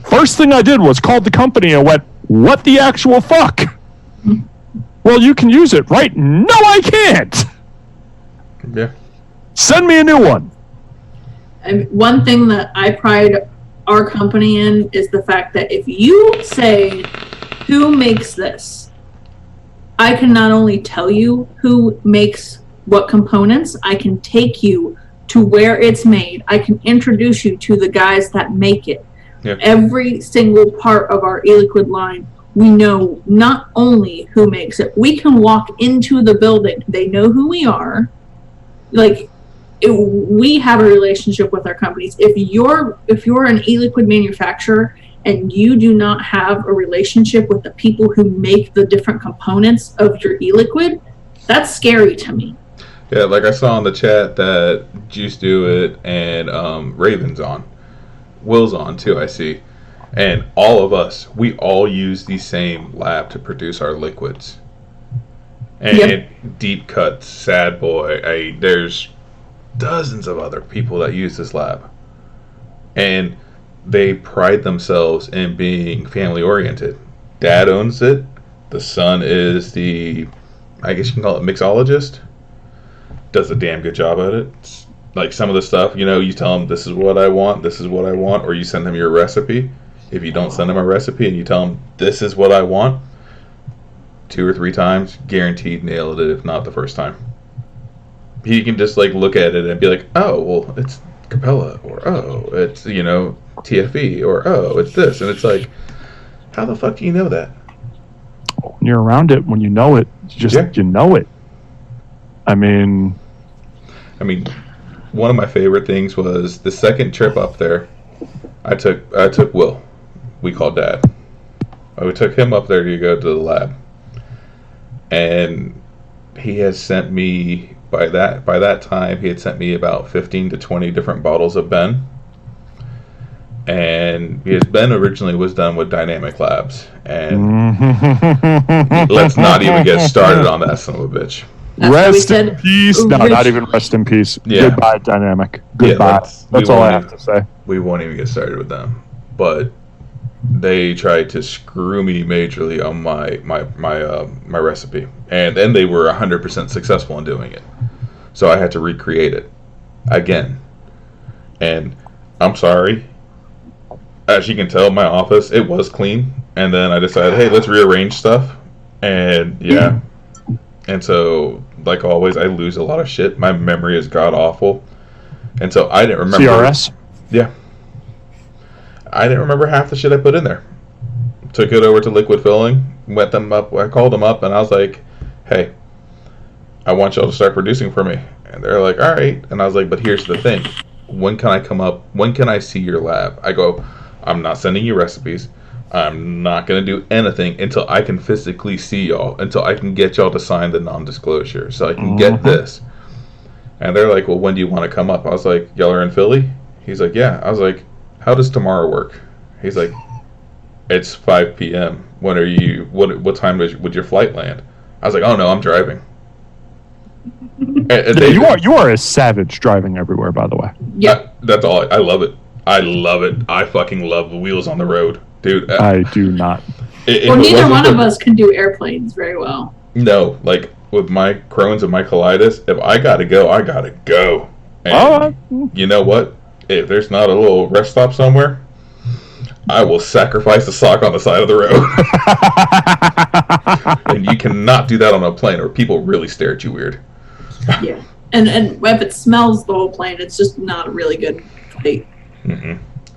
First thing I did was called the company and went, what the actual fuck? Well, you can use it, right? No, I can't. Yeah. Send me a new one. One thing that I pride our company in is the fact that if you say, who makes this? I can not only tell you who makes what components, I can take you to where it's made. I can introduce you to the guys that make it. Yep. Every single part of our e-liquid line, we know not only who makes it. We can walk into the building. They know who we are. We have a relationship with our companies. If you're an e-liquid manufacturer and you do not have a relationship with the people who make the different components of your e-liquid, that's scary to me. Yeah, like I saw in the chat that Juice Do It and Raven's on. Will's on too, I see. And all of us, we all use the same lab to produce our liquids. And Deep Cuts, Sad Boy, there's dozens of other people that use this lab. And they pride themselves in being family oriented. Dad owns it. The son is the, I guess you can call it mixologist. Does a damn good job at it. It's like some of the stuff, you tell them this is what I want, or you send them your recipe. If you don't send them a recipe and you tell them this is what I want, 2 or 3 times, guaranteed nailed it, if not the first time. He can just look at it and be like, oh, well, it's Capella, or oh, it's, TFE, or oh, it's this. And it's like, how the fuck do you know that? When you're around it, when you know it, you know it. I mean, one of my favorite things was the second trip up there. I took Will. We called Dad. We took him up there to go to the lab, and he has sent me by that time he had sent me about 15 to 20 different bottles of Ben. And because Ben originally was done with Dynamic Labs, and let's not even get started on that son of a bitch. Rest in peace. No, not even rest in peace. Yeah. Goodbye, Dynamic. Goodbye. That's all I have to say. We won't even get started with them. But they tried to screw me majorly on my recipe. And then they were 100% successful in doing it. So I had to recreate it again. And I'm sorry. As you can tell, my office, it was clean. And then I decided, hey, let's rearrange stuff. And yeah. And so, like always, I lose a lot of shit. My memory is god awful. And so I didn't remember. CRS? Yeah. I didn't remember half the shit I put in there. Took it over to liquid filling, went them up. I called them up and I was like, hey, I want y'all to start producing for me. And they're like, all right. And I was like, but here's the thing. When can I come up? When can I see your lab? I go, I'm not sending you recipes. I'm not going to do anything until I can physically see y'all, until I can get y'all to sign the non-disclosure so I can get this. And they're like, well, when do you want to come up? I was like, y'all are in Philly? He's like, yeah. I was like, how does tomorrow work? He's like, it's 5 p.m. When are you, what time would your flight land? I was like, oh no, I'm driving. And You are a savage driving everywhere, by the way. Yeah. That's all. I love it. I love it. I fucking love the wheels on the road. Dude. I do not. Well, neither one of us can do airplanes very well. No, like with my Crohn's and my colitis, if I gotta go, I gotta go. And you know what? If there's not a little rest stop somewhere, I will sacrifice a sock on the side of the road. And you cannot do that on a plane, or people really stare at you weird. Yeah, and if it smells the whole plane, it's just not a really good flight.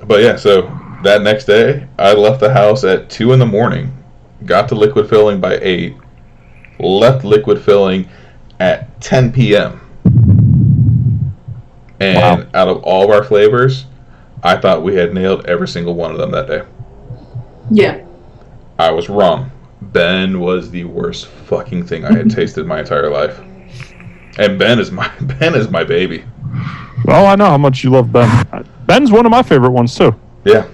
But yeah, so that next day, I left the house at 2 in the morning, got to liquid filling by 8, left liquid filling at 10 p.m. And out of all of our flavors, I thought we had nailed every single one of them that day. Yeah. I was wrong. Ben was the worst fucking thing I had tasted my entire life. And Ben is my baby. Well, I know how much you love Ben. Ben's one of my favorite ones too. Yeah.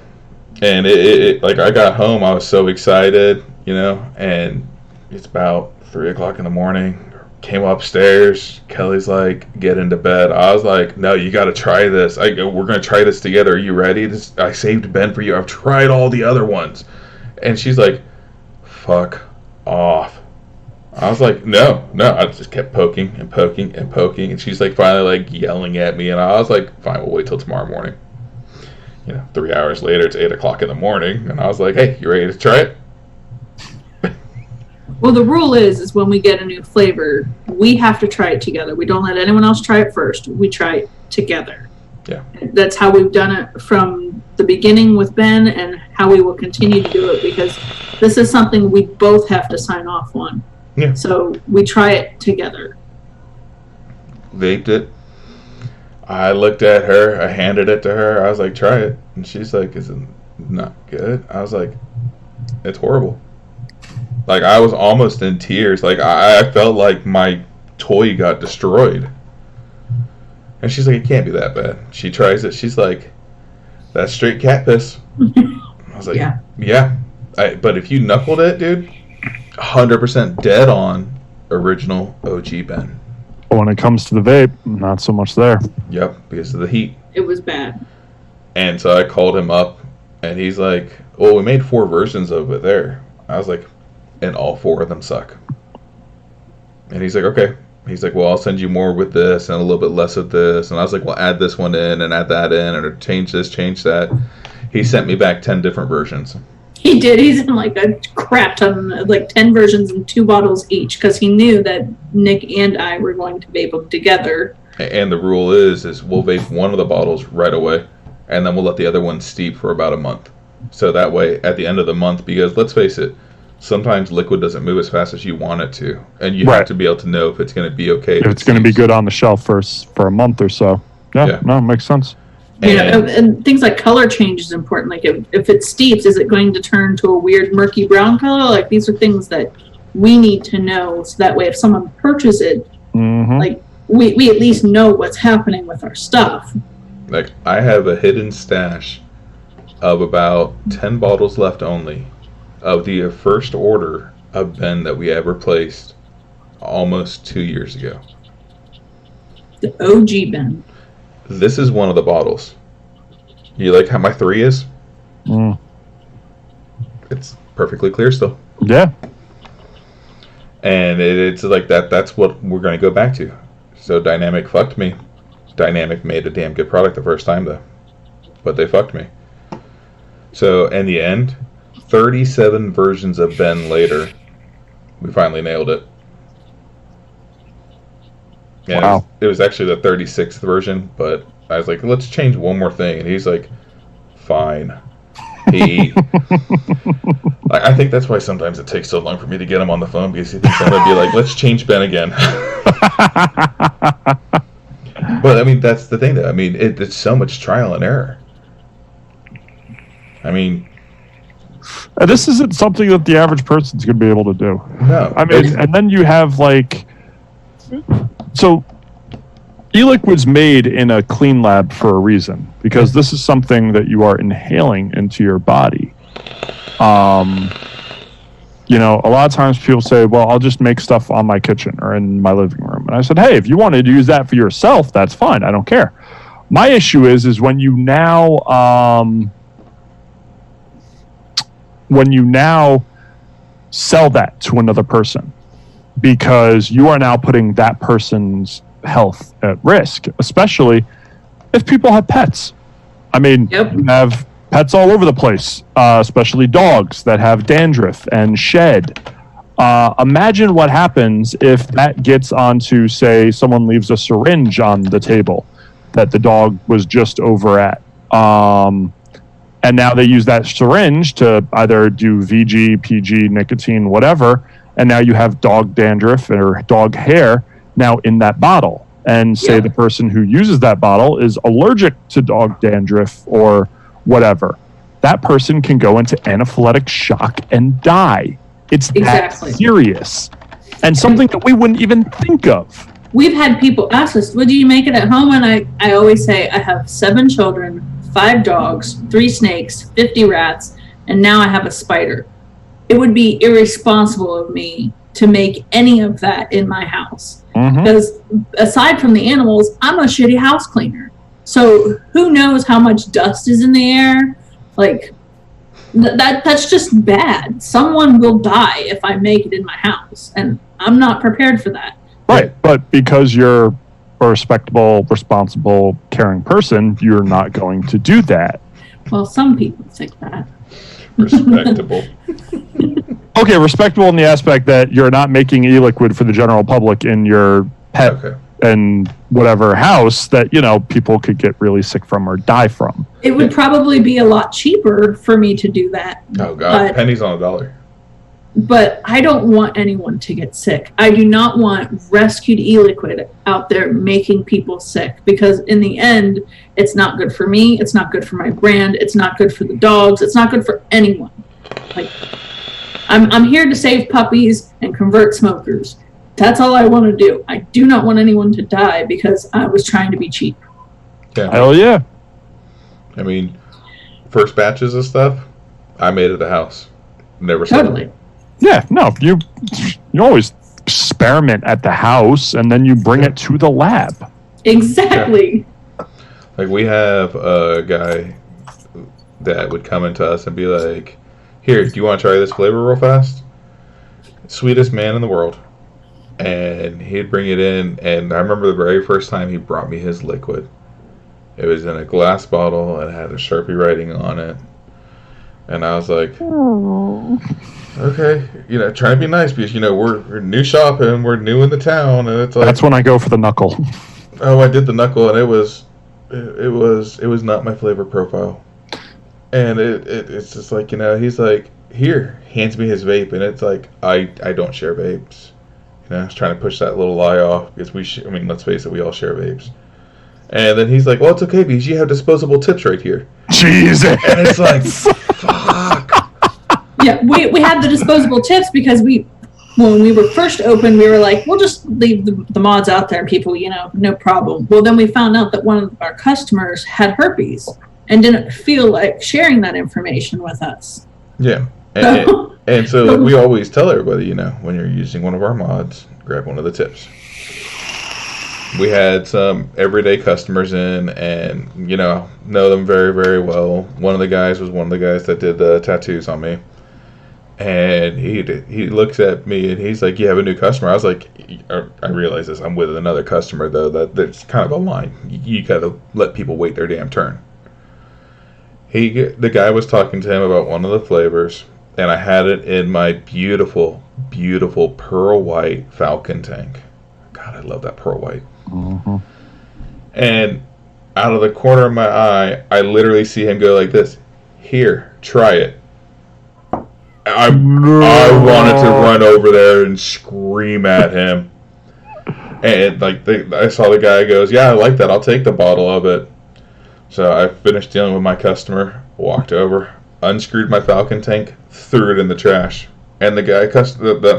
And it like I got home, I was so excited, you know, and it's about 3 o'clock in the morning. Came upstairs. Kelly's like, get into bed. I was like, no, you got to try this. We're going to try this together. Are you ready? I saved Ben for you. I've tried all the other ones. And she's like, fuck off. I was like, no. I just kept poking and poking and poking. And she's like finally like yelling at me. And I was like, fine, we'll wait till tomorrow morning. 3 hours later, it's 8 o'clock in the morning. And I was like, hey, you ready to try it? Well, the rule is when we get a new flavor, we have to try it together. We don't let anyone else try it first. We try it together. Yeah. That's how we've done it from the beginning with Ben, and how we will continue to do it, because this is something we both have to sign off on. Yeah. So we try it together. Vaped it. I looked at her. I handed it to her. I was like, try it. And she's like, is it not good? I was like, it's horrible. Like, I was almost in tears. Like, I felt like my toy got destroyed. And she's like, it can't be that bad. She tries it. She's like, that's straight cat piss. I was like, yeah. But if you knuckled it, dude, 100% dead on original OG Ben. But when it comes to the vape, not so much there. Yep, because of the heat. It was bad. And so I called him up, and he's like, well, we made 4 versions of it there. I was like, and all 4 of them suck. And he's like, okay. He's like, well, I'll send you more with this and a little bit less of this. And I was like, well, add this one in and add that in, or change this, change that. He sent me back 10 different versions. He did. He's in like a crap ton, like 10 versions and 2 bottles each, because he knew that Nick and I were going to vape them together. And the rule is we'll vape one of the bottles right away, and then we'll let the other one steep for about a month. So that way, at the end of the month, because let's face it, sometimes liquid doesn't move as fast as you want it to, and you have to be able to know if it's going to be okay. If it's going to be good on the shelf for a month or so. Yeah. No, it makes sense. And things like color change is important. Like if it steeps, is it going to turn to a weird murky brown color? Like, these are things that we need to know, so that way if someone purchases it, like we at least know what's happening with our stuff. Like, I have a hidden stash of about 10 bottles left only of the first order of Ben that we ever placed almost 2 years ago. The OG Ben. This is one of the bottles. You like how my 3 is? It's perfectly clear still. Yeah. And it's like that. That's what we're going to go back to. So Dynamic fucked me. Dynamic made a damn good product the first time, though. But they fucked me. So in the end, 37 versions of Ben later, We finally nailed it. Yeah, Wow. it was actually the 36th version, but I was like, let's change one more thing. And he's like, fine. I think that's why sometimes it takes so long for me to get him on the phone, because he thinks I'm going to be like, let's change Ben again. But, I mean, that's the thing, though. I mean, it's so much trial and error. I mean... This isn't something that the average person's going to be able to do. No. I mean, and then you have, like... So, e-liquid's made in a clean lab for a reason, because this is something that you are inhaling into your body. You know, a lot of times people say, well, I'll just make stuff on my kitchen or in my living room. And I said, hey, if you wanted to use that for yourself, that's fine. I don't care. My issue is when you now sell that to another person, because you are now putting that person's health at risk, especially if people have pets. I mean, Yep. You have pets all over the place, especially dogs that have dandruff and shed. Imagine what happens if that gets onto, say, someone leaves a syringe on the table that the dog was just over at. And now they use that syringe to either do VG, PG, nicotine, whatever, and now you have dog dandruff or dog hair now in that bottle. And say Yeah. the person who uses that bottle is allergic to dog dandruff or whatever. That person can go into anaphylactic shock and die. It's Exactly. that serious. And something that we wouldn't even think of. We've had people ask us, "Well, do you make it at home?" And I always say, I have 7 children, 5 dogs, 3 snakes, 50 rats, and now I have a spider. It would be irresponsible of me to make any of that in my house. Mhm. Because aside from the animals, I'm a shitty house cleaner. So who knows how much dust is in the air? Like, that's just bad. Someone will die if I make it in my house, and I'm not prepared for that. Right, but because you're a respectable, responsible, caring person, you're not going to do that. Well, some people think that. Respectable. Okay, respectable in the aspect that you're not making e-liquid for the general public in your pet Okay. and whatever house that, you know, people could get really sick from or die from. It would probably be a lot cheaper for me to do that. Oh, God. But- Pennies on a dollar. But I don't want anyone to get sick. I do not want rescued e-liquid out there making people sick, because in the end, it's not good for me. It's not good for my brand. It's not good for the dogs. It's not good for anyone. Like, I'm here to save puppies and convert smokers. That's all I want to do. I do not want anyone to die because I was trying to be cheap. Yeah. Hell yeah. I mean, first batches of stuff, I made at the house. Never sold Totally. it. Yeah, no, you always experiment at the house and then you bring it to the lab. Exactly. Like, we have a guy that would come into us and be like, here, do you want to try this flavor real fast? Sweetest man in the world. And he'd bring it in, and I remember the very first time he brought me his liquid. It was in a glass bottle and it had a Sharpie writing on it. And I was like, okay, you know, trying to be nice, because, you know, we're new shop and we're new in the town, and it's like, That's when I go for the knuckle. oh, I did the knuckle, and it was not my flavor profile. And it's just like, you know, he's like, here, hands me his vape, and it's like, I don't share vapes. You know, I was trying to push that little lie off, because I mean, let's face it, we all share vapes. And then he's like, well, it's okay, because you have disposable tips right here. Jesus. And it's like, fuck. Yeah, we had the disposable tips because when we were first open, we were like, we'll just leave the mods out there, people, you know, no problem. Well, then we found out that one of our customers had herpes and didn't feel like sharing that information with us. Yeah. And so like, we always tell everybody, you know, when you're using one of our mods, grab one of the tips. We had some everyday customers in, and, you know them very, very well. One of the guys was one of the guys that did the tattoos on me. And he looks at me and he's like, you have a new customer? I was like, I realize this, I'm with another customer, though. That's kind of a line. You gotta let people wait their damn turn. The guy was talking to him about one of the flavors, and I had it in my beautiful, beautiful pearl white Falcon tank. God, I love that pearl white. Mm-hmm. And out of the corner of my eye, I literally see him go like this. Here, try it. I wanted to run over there and scream at him. And like I saw the guy goes, yeah, I like that. I'll take the bottle of it. So I finished dealing with my customer, walked over, unscrewed my Falcon tank, threw it in the trash. And the guy,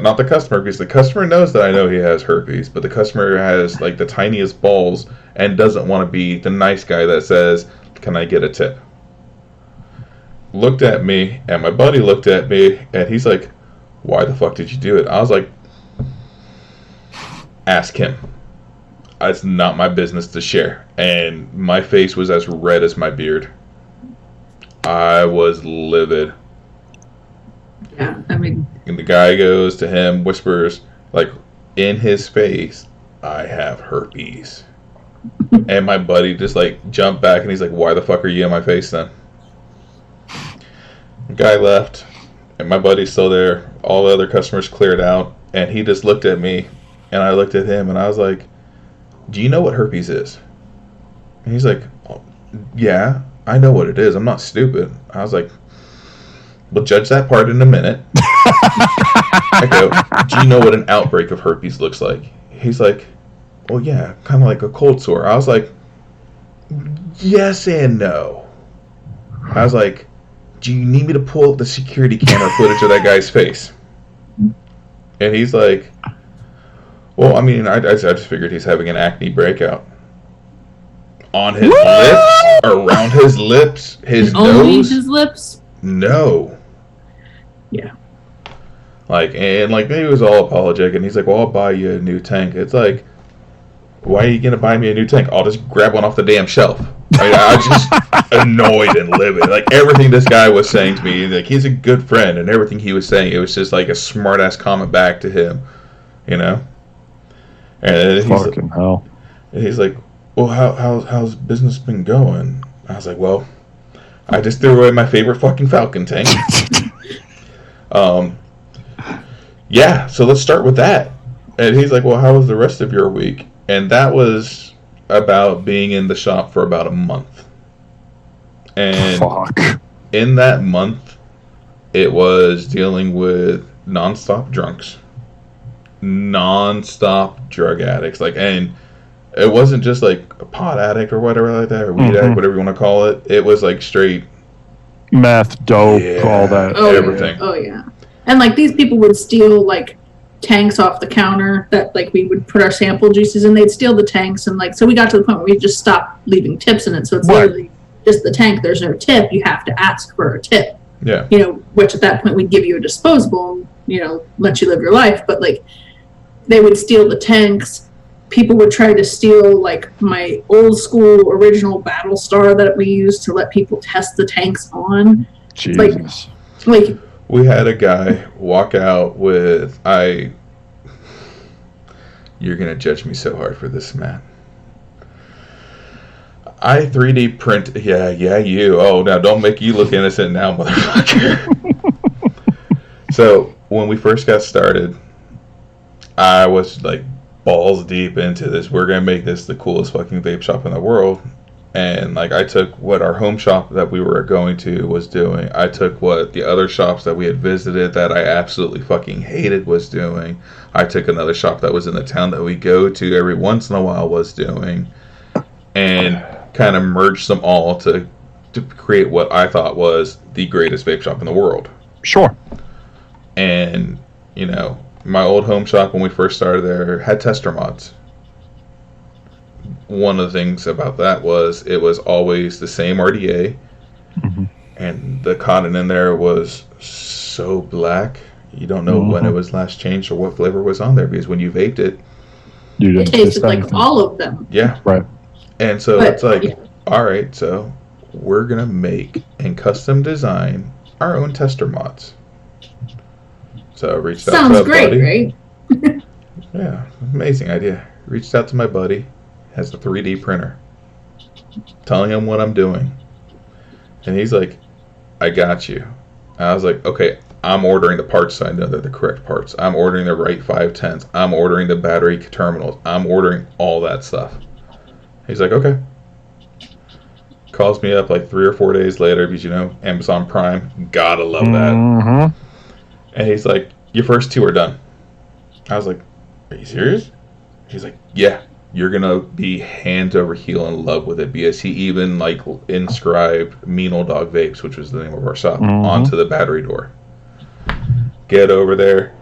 not the customer, because the customer knows that I know he has herpes, but the customer has like the tiniest balls and doesn't want to be the nice guy that says, can I get a tip? Looked at me, and my buddy looked at me, and he's like, why the fuck did you do it? I was like, ask him. It's not my business to share. And my face was as red as my beard. I was livid. Yeah, I mean, And the guy goes to him, whispers, like, in his face, I have herpes. And my buddy just, like, jumped back, and he's like, why the fuck are you in my face then? The guy left, and my buddy's still there. All the other customers cleared out, and he just looked at me, and I looked at him, and I was like, do you know what herpes is? And he's like, oh, yeah, I know what it is. I'm not stupid. I was like, we'll judge that part in a minute. I go, do you know what an outbreak of herpes looks like? He's like, well, yeah, kind of like a cold sore. I was like, yes and no. I was like, do you need me to pull up the security camera footage of that guy's face? And he's like, well, I mean, I just figured he's having an acne breakout. On his lips, around his lips, his only nose. his lips? No. Yeah. Like, and like, he was all apologetic, and he's like, well, I'll buy you a new tank. It's like, why are you going to buy me a new tank? I'll just grab one off the damn shelf. I mean, I was just annoyed and livid. Like, everything this guy was saying to me, like, he's a good friend, and everything he was saying, it was just like a smart-ass comment back to him, you know? And he's Fucking hell. And he's like, well, how's business been going? I was like, well, I just threw away my favorite fucking Falcon tank. Yeah, so let's start with that. And he's like, well, how was the rest of your week? And that was about being in the shop for about a month. And Fuck. in that month, it was dealing with nonstop drunks, nonstop drug addicts. Like, and it wasn't just like a pot addict or whatever like that, or weed addict, whatever you want to call it. It was like straight Meth, dope, all that. Oh, everything. Yeah. Oh, yeah. And, like, these people would steal, like, tanks off the counter that, like, we would put our sample juices in. They'd steal the tanks. And, like, so we got to the point where we just stopped leaving tips in it. So it's literally just the tank. There's no tip. You have to ask for a tip. Yeah. You know, which at that point we'd give you a disposable and, you know, let you live your life. But, like, they would steal the tanks. People would try to steal, like, my old school original Battle Star that we used to let people test the tanks on. Jesus. Like We had a guy walk out with you're gonna judge me so hard for this, man. I 3D print. Yeah, you. Oh, now don't make you look innocent now, motherfucker. So when we first got started, I was like balls deep into this. We're gonna make this the coolest fucking vape shop in the world. And like, I took what our home shop that we were going to was doing. I took what the other shops that we had visited that I absolutely fucking hated was doing. I took another shop that was in the town that we go to every once in a while was doing, and kind of merged them all to create what I thought was the greatest vape shop in the world. Sure. And, you know, my old home shop when we first started there had tester mods. One of the things about that was it was always the same RDA, and the cotton in there was so black. You don't know when it was last changed or what flavor was on there, because when you vaped it, You it didn't tasted taste like anything. all of them. yeah. Right. And so But, it's like, yeah. all right, so we're going to make and custom design our own tester mods. So I reached out to Sounds a great, buddy. right? Yeah, amazing idea. Reached out to my buddy, has a 3D printer, telling him what I'm doing. And he's like, I got you. And I was like, okay, I'm ordering the parts so I know they're the correct parts. I'm ordering the right 510s. I'm ordering the battery terminals. I'm ordering all that stuff. He's like, okay. Calls me up like 3 or 4 days later because, Amazon Prime. Gotta love that. Mm-hmm. And he's like, your first 2 are done. I was like, are you serious? He's like, yeah. You're going to be hands over heel in love with it, because he even like inscribed Mean Old Dog Vapes, which was the name of our shop, onto the battery door. Get over there.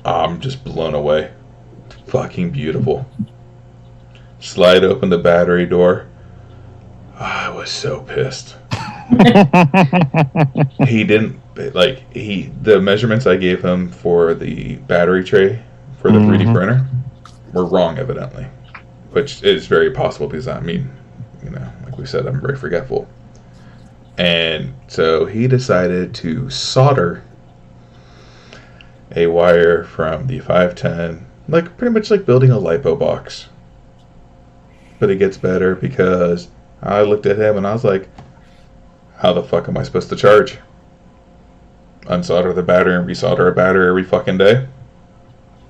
I'm just blown away. Fucking beautiful. Slide open the battery door. I was so pissed. He didn't, the measurements I gave him for the battery tray for the 3D printer were wrong, evidently. Which is very possible because, like we said, I'm very forgetful. And so he decided to solder a wire from the 510, pretty much like building a LiPo box. But it gets better because I looked at him and I was like, how the fuck am I supposed to charge? Unsolder the battery and resolder a battery every fucking day?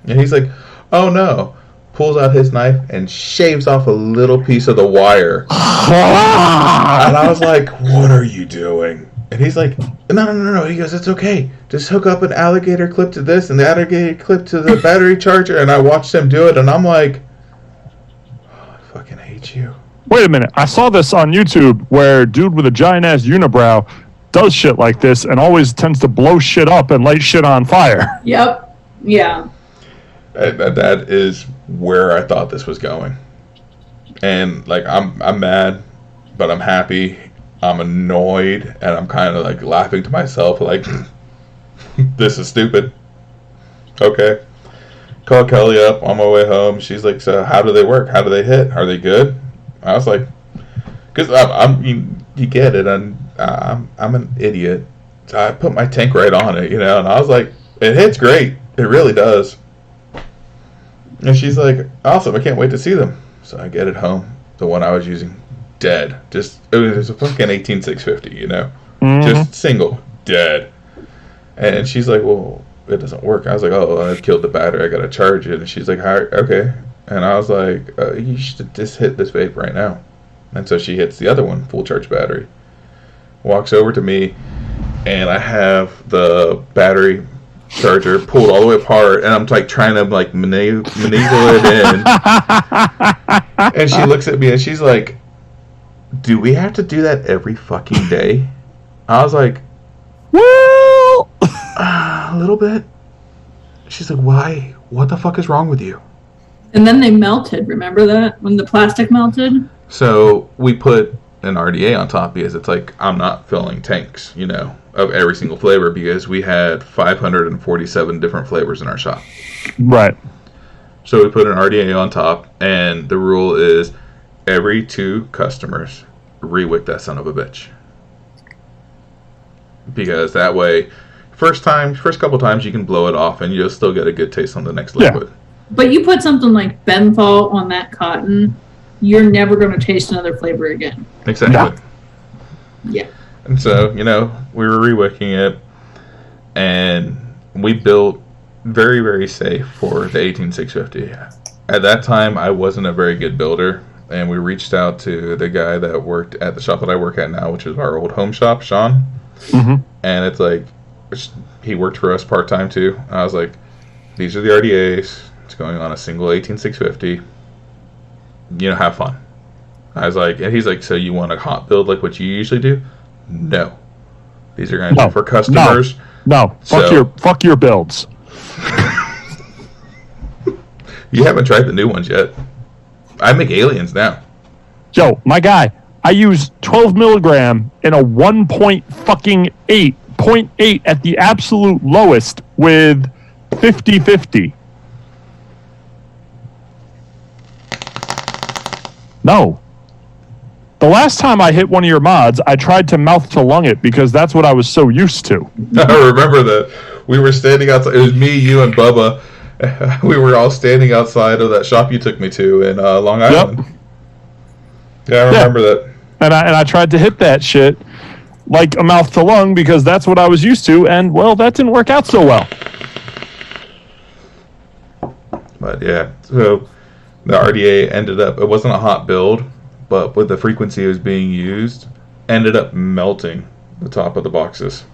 And he's like, oh no. Pulls out his knife and shaves off a little piece of the wire. And I was like, what are you doing? And he's like, no. He goes, it's okay. Just hook up an alligator clip to this and the alligator clip to the battery charger. And I watched him do it, and I'm like, oh, I fucking hate you. Wait a minute. I saw this on YouTube where dude with a giant-ass unibrow does shit like this and always tends to blow shit up and light shit on fire. Yep. Yeah. That is where I thought this was going. And I'm mad, but I'm happy. I'm annoyed, and I'm kind of like laughing to myself, like, this is stupid. Okay. Call Kelly up on my way home. She's like, so how do they work? How do they hit? Are they good? I was like, because you get it. I'm an idiot. So I put my tank right on it, and I was like, it hits great. It really does. And she's like, awesome, I can't wait to see them. So I get it home. The one I was using, dead. It was a fucking 18650, Just single, dead. And she's like, well, it doesn't work. I was like, oh, I killed the battery. I got to charge it. And she's like, okay. And I was like, you should just hit this vape right now. And so she hits the other one, full charge battery. Walks over to me, and I have the battery charger pulled all the way apart, and I'm trying to maneuver it in. And she looks at me and she's like, do we have to do that every fucking day? I was like, well, a little bit. She's like, why? What the fuck is wrong with you? And then they melted. Remember that? When the plastic melted? So we put an RDA on top because it's like, I'm not filling tanks, of every single flavor, because we had 547 different flavors in our shop. Right. So we put an RDA on top, and the rule is every 2 customers re-wick that son of a bitch. Because that way, first couple times you can blow it off and you'll still get a good taste on the next liquid. But you put something like Benthol on that cotton, you're never going to taste another flavor again. Exactly. No. Yeah. And so, we were re-wicking it, and we built very, very safe for the 18650. At that time, I wasn't a very good builder, and we reached out to the guy that worked at the shop that I work at now, which is our old home shop, Sean. Mm-hmm. And it's like, he worked for us part-time too. I was like, these are the RDAs. It's going on a single 18650. Have fun. I was like, and he's like, so you want a hot build like what you usually do? No. These are going to be for customers. No. Fuck your builds. You haven't tried the new ones yet. I make aliens now. Yo, my guy, I use 12 milligram in a 1.8 at the absolute lowest with 50/50. No. The last time I hit one of your mods, I tried to mouth to lung it because that's what I was so used to. I remember that. We were standing outside. It was me, you, and Bubba. We were all standing outside of that shop you took me to in Long Island. Yep. Yeah, I remember that. And I tried to hit that shit like a mouth to lung because that's what I was used to, and well, that didn't work out so well. But yeah, so the RDA ended up, it wasn't a hot build, but with the frequency it was being used, ended up melting the top of the boxes.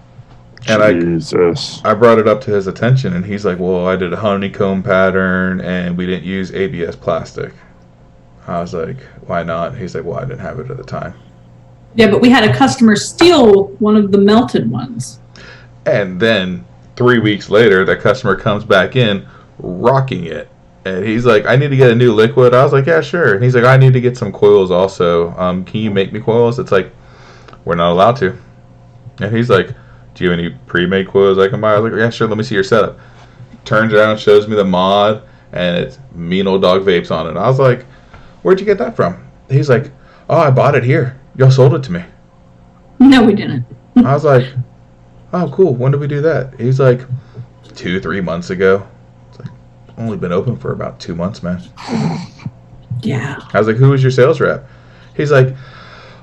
And Jesus. I brought it up to his attention, and he's like, well, I did a honeycomb pattern, and we didn't use ABS plastic. I was like, why not? He's like, well, I didn't have it at the time. Yeah, but we had a customer steal one of the melted ones. And then 3 weeks later, that customer comes back in, rocking it. And he's like, I need to get a new liquid. I was like, yeah, sure. And he's like, I need to get some coils also. Can you make me coils? It's like, we're not allowed to. And he's like, do you have any pre-made coils I can buy? I was like, yeah, sure. Let me see your setup. Turns around, shows me the mod, and it's Mean Old Dog Vapes on it. I was like, where'd you get that from? He's like, oh, I bought it here. Y'all sold it to me. No, we didn't. I was like, oh, cool. When did we do that? He's like, 2-3 months ago. It's like, only been open for about 2 months, man. Yeah. I was like, who was your sales rep? He's like,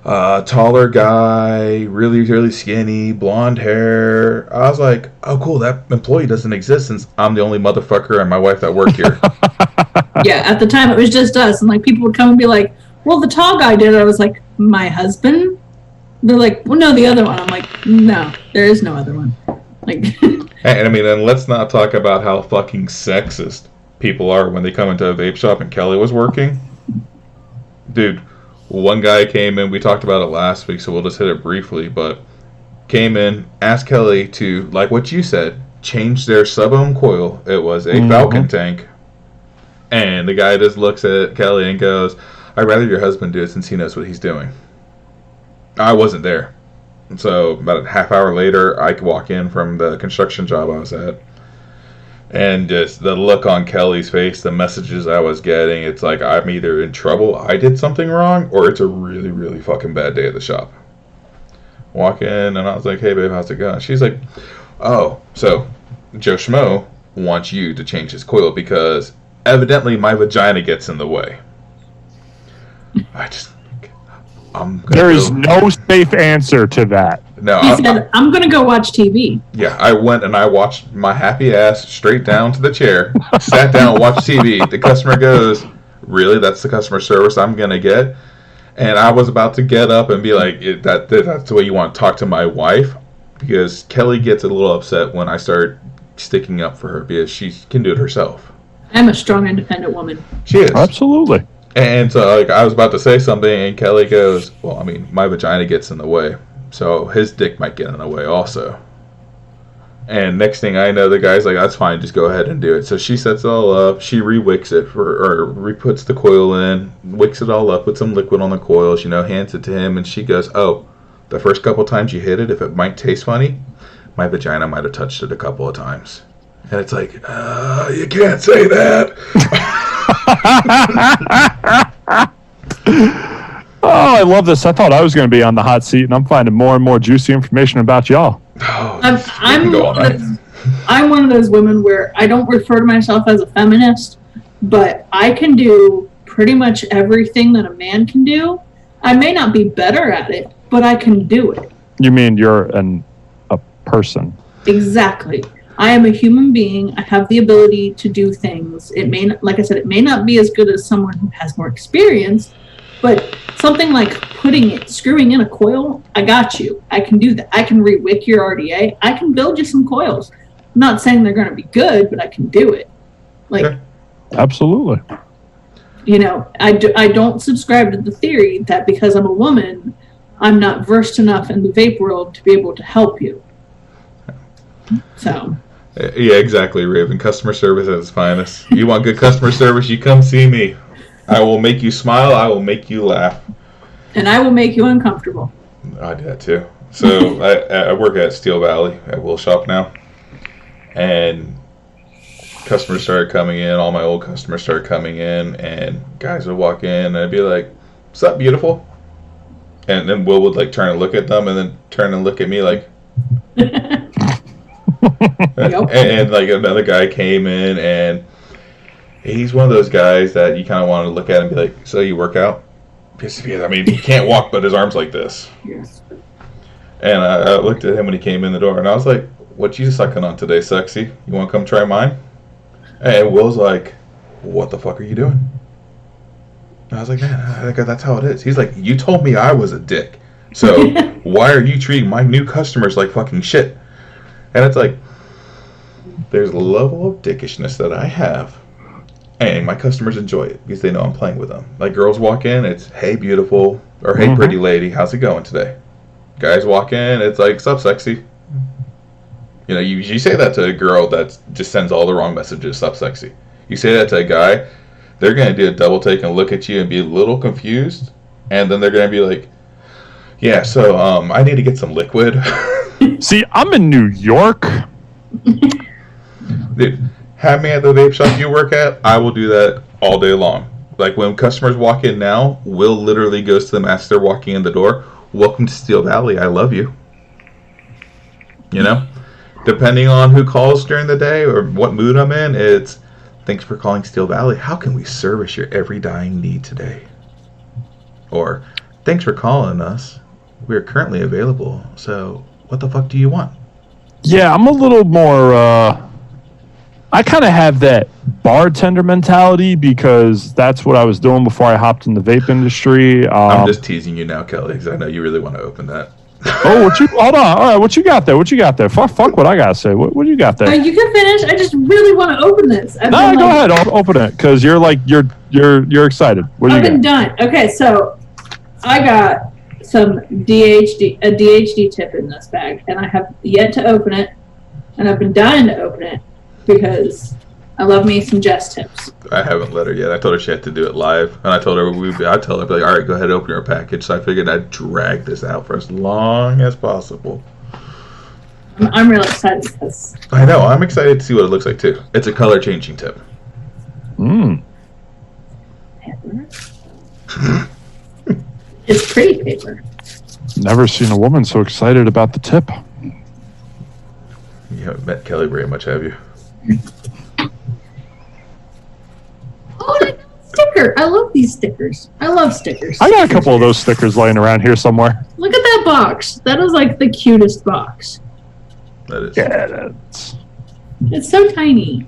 taller guy, really, really skinny, blonde hair. I was like, oh, cool. That employee doesn't exist since I'm the only motherfucker and my wife that work here. Yeah, at the time it was just us. And like people would come and be like, well, the tall guy did it. I was like, my husband? They're like, well, no, the other one. I'm like, no, there is no other one. Like, And I mean, and let's not talk about how fucking sexist people are when they come into a vape shop and Kelly was working. Dude, one guy came in, we talked about it last week, so we'll just hit it briefly, but came in, asked Kelly to, like what you said, change their sub-ohm coil. It was a Falcon tank. And the guy just looks at Kelly and goes, I'd rather your husband do it since he knows what he's doing. I wasn't there. So about a half hour later, I could walk in from the construction job I was at. And just the look on Kelly's face, the messages I was getting, it's like I'm either in trouble, I did something wrong, or it's a really, really fucking bad day at the shop. Walk in, and I was like, hey, babe, how's it going? She's like, oh, so Joe Schmo wants you to change his coil because evidently my vagina gets in the way. There is no safe answer to that. No, he said, I'm going to go watch TV. Yeah, I went and I watched my happy ass straight down to the chair, sat down, watched TV. The customer goes, really? That's the customer service I'm going to get? And I was about to get up and be like, that's the way you want to talk to my wife? Because Kelly gets a little upset when I start sticking up for her because she can do it herself. I'm a strong, independent woman. She is. Absolutely. And so like I was about to say something, and Kelly goes, well, I mean, my vagina gets in the way, so his dick might get in the way also. And next thing I know, the guy's like, that's fine, just go ahead and do it. So she sets it all up, she re-wicks it, or re-puts the coil in, wicks it all up with some liquid on the coils, hands it to him, and she goes, oh, the first couple times you hit it, if it might taste funny, my vagina might have touched it a couple of times. And it's like, you can't say that. Oh, I love this. I thought I was going to be on the hot seat, and I'm finding more and more juicy information about y'all. Oh, I'm one of those women where I don't refer to myself as a feminist, but I can do pretty much everything that a man can do. I may not be better at it, but I can do it. You mean you're a person? Exactly. I am a human being. I have the ability to do things. It may, like I said, it may not be as good as someone who has more experience, but something like screwing in a coil, I got you. I can do that. I can re-wick your RDA. I can build you some coils. I'm not saying they're going to be good, but I can do it. Like, absolutely. I don't subscribe to the theory that because I'm a woman, I'm not versed enough in the vape world to be able to help you. So. Yeah, exactly, Raven. Customer service at its finest. You want good customer service, you come see me. I will make you smile. I will make you laugh. And I will make you uncomfortable. I do that too. So I work at Steel Valley at Will Shop now. And customers started coming in. All my old customers started coming in. And guys would walk in and I'd be like, what's up, beautiful? And then Will would turn and look at them and then turn and look at me like... Yep. And another guy came in and he's one of those guys that you kind of want to look at and be like, so you work out? Because, I mean, he can't walk but his arm's like this. Yes. And I looked at him when he came in the door, and I was like, "What you sucking on today, sexy? You want to come try mine?" And Will's like, "What the fuck are you doing?" And I was like, "Man, that's how it is." He's like, "You told me I was a dick, so why are you treating my new customers like fucking shit?" And it's like, there's a level of dickishness that I have, and my customers enjoy it because they know I'm playing with them. Like, girls walk in, it's, "Hey, beautiful," or "Hey, pretty lady, how's it going today?" Guys walk in, it's like, "Sup, sexy." You know, you say that to a girl that just sends all the wrong messages, "Sup, sexy." You say that to a guy, they're going to do a double take and look at you and be a little confused, and then they're going to be like, "Yeah, so I need to get some liquid." See, I'm in New York. Dude, have me at the vape shop you work at, I will do that all day long. Like, when customers walk in now, Will literally goes to them as they're walking in the door, "Welcome to Steel Valley, I love you." You know? Depending on who calls during the day or what mood I'm in, it's, "Thanks for calling Steel Valley. How can we service your every dying need today?" Or, "Thanks for calling us. We're currently available. So, what the fuck do you want?" Yeah, I'm a little more. I kind of have that bartender mentality because that's what I was doing before I hopped in the vape industry. I'm just teasing you now, Kelly, because I know you really want to open that. Hold on. All right, what you got there? Fuck what I gotta say. What do you got there? You can finish. I just really want to open this. No, go ahead. Open it because you're excited. What do you I've been got? done. Okay, so I got some a DHD tip in this bag, and I have yet to open it, and I've been dying to open it because I love me some Jess tips. I haven't let her yet. I told her she had to do it live, and I told her I'd tell her, like, "All right, go ahead and open your package." So I figured I'd drag this out for as long as possible. I'm really excited because I know. I'm excited to see what it looks like too. It's a color changing tip. It's pretty paper. Never seen a woman so excited about the tip. You haven't met Kelly very much, have you? Oh, and I got a sticker. I love these stickers. I love stickers. I got a couple of those stickers laying around here somewhere. Look at that box. That is like the cutest box. That is. Yeah, that's... It's so tiny.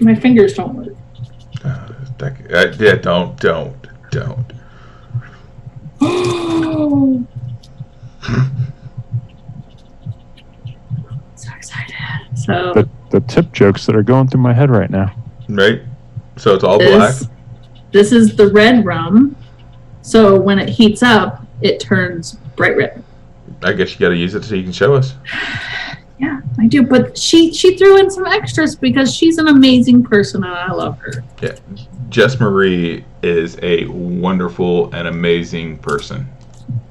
My fingers don't work. Yeah, don't. Oh. So excited. So The tip jokes that are going through my head right now. Right? So it's all black. This is the red rum. So when it heats up, it turns bright red. I guess you got to use it so you can show us. Yeah, I do. But she threw in some extras because she's an amazing person and I love her. Yeah. Jess Marie is a wonderful and amazing person.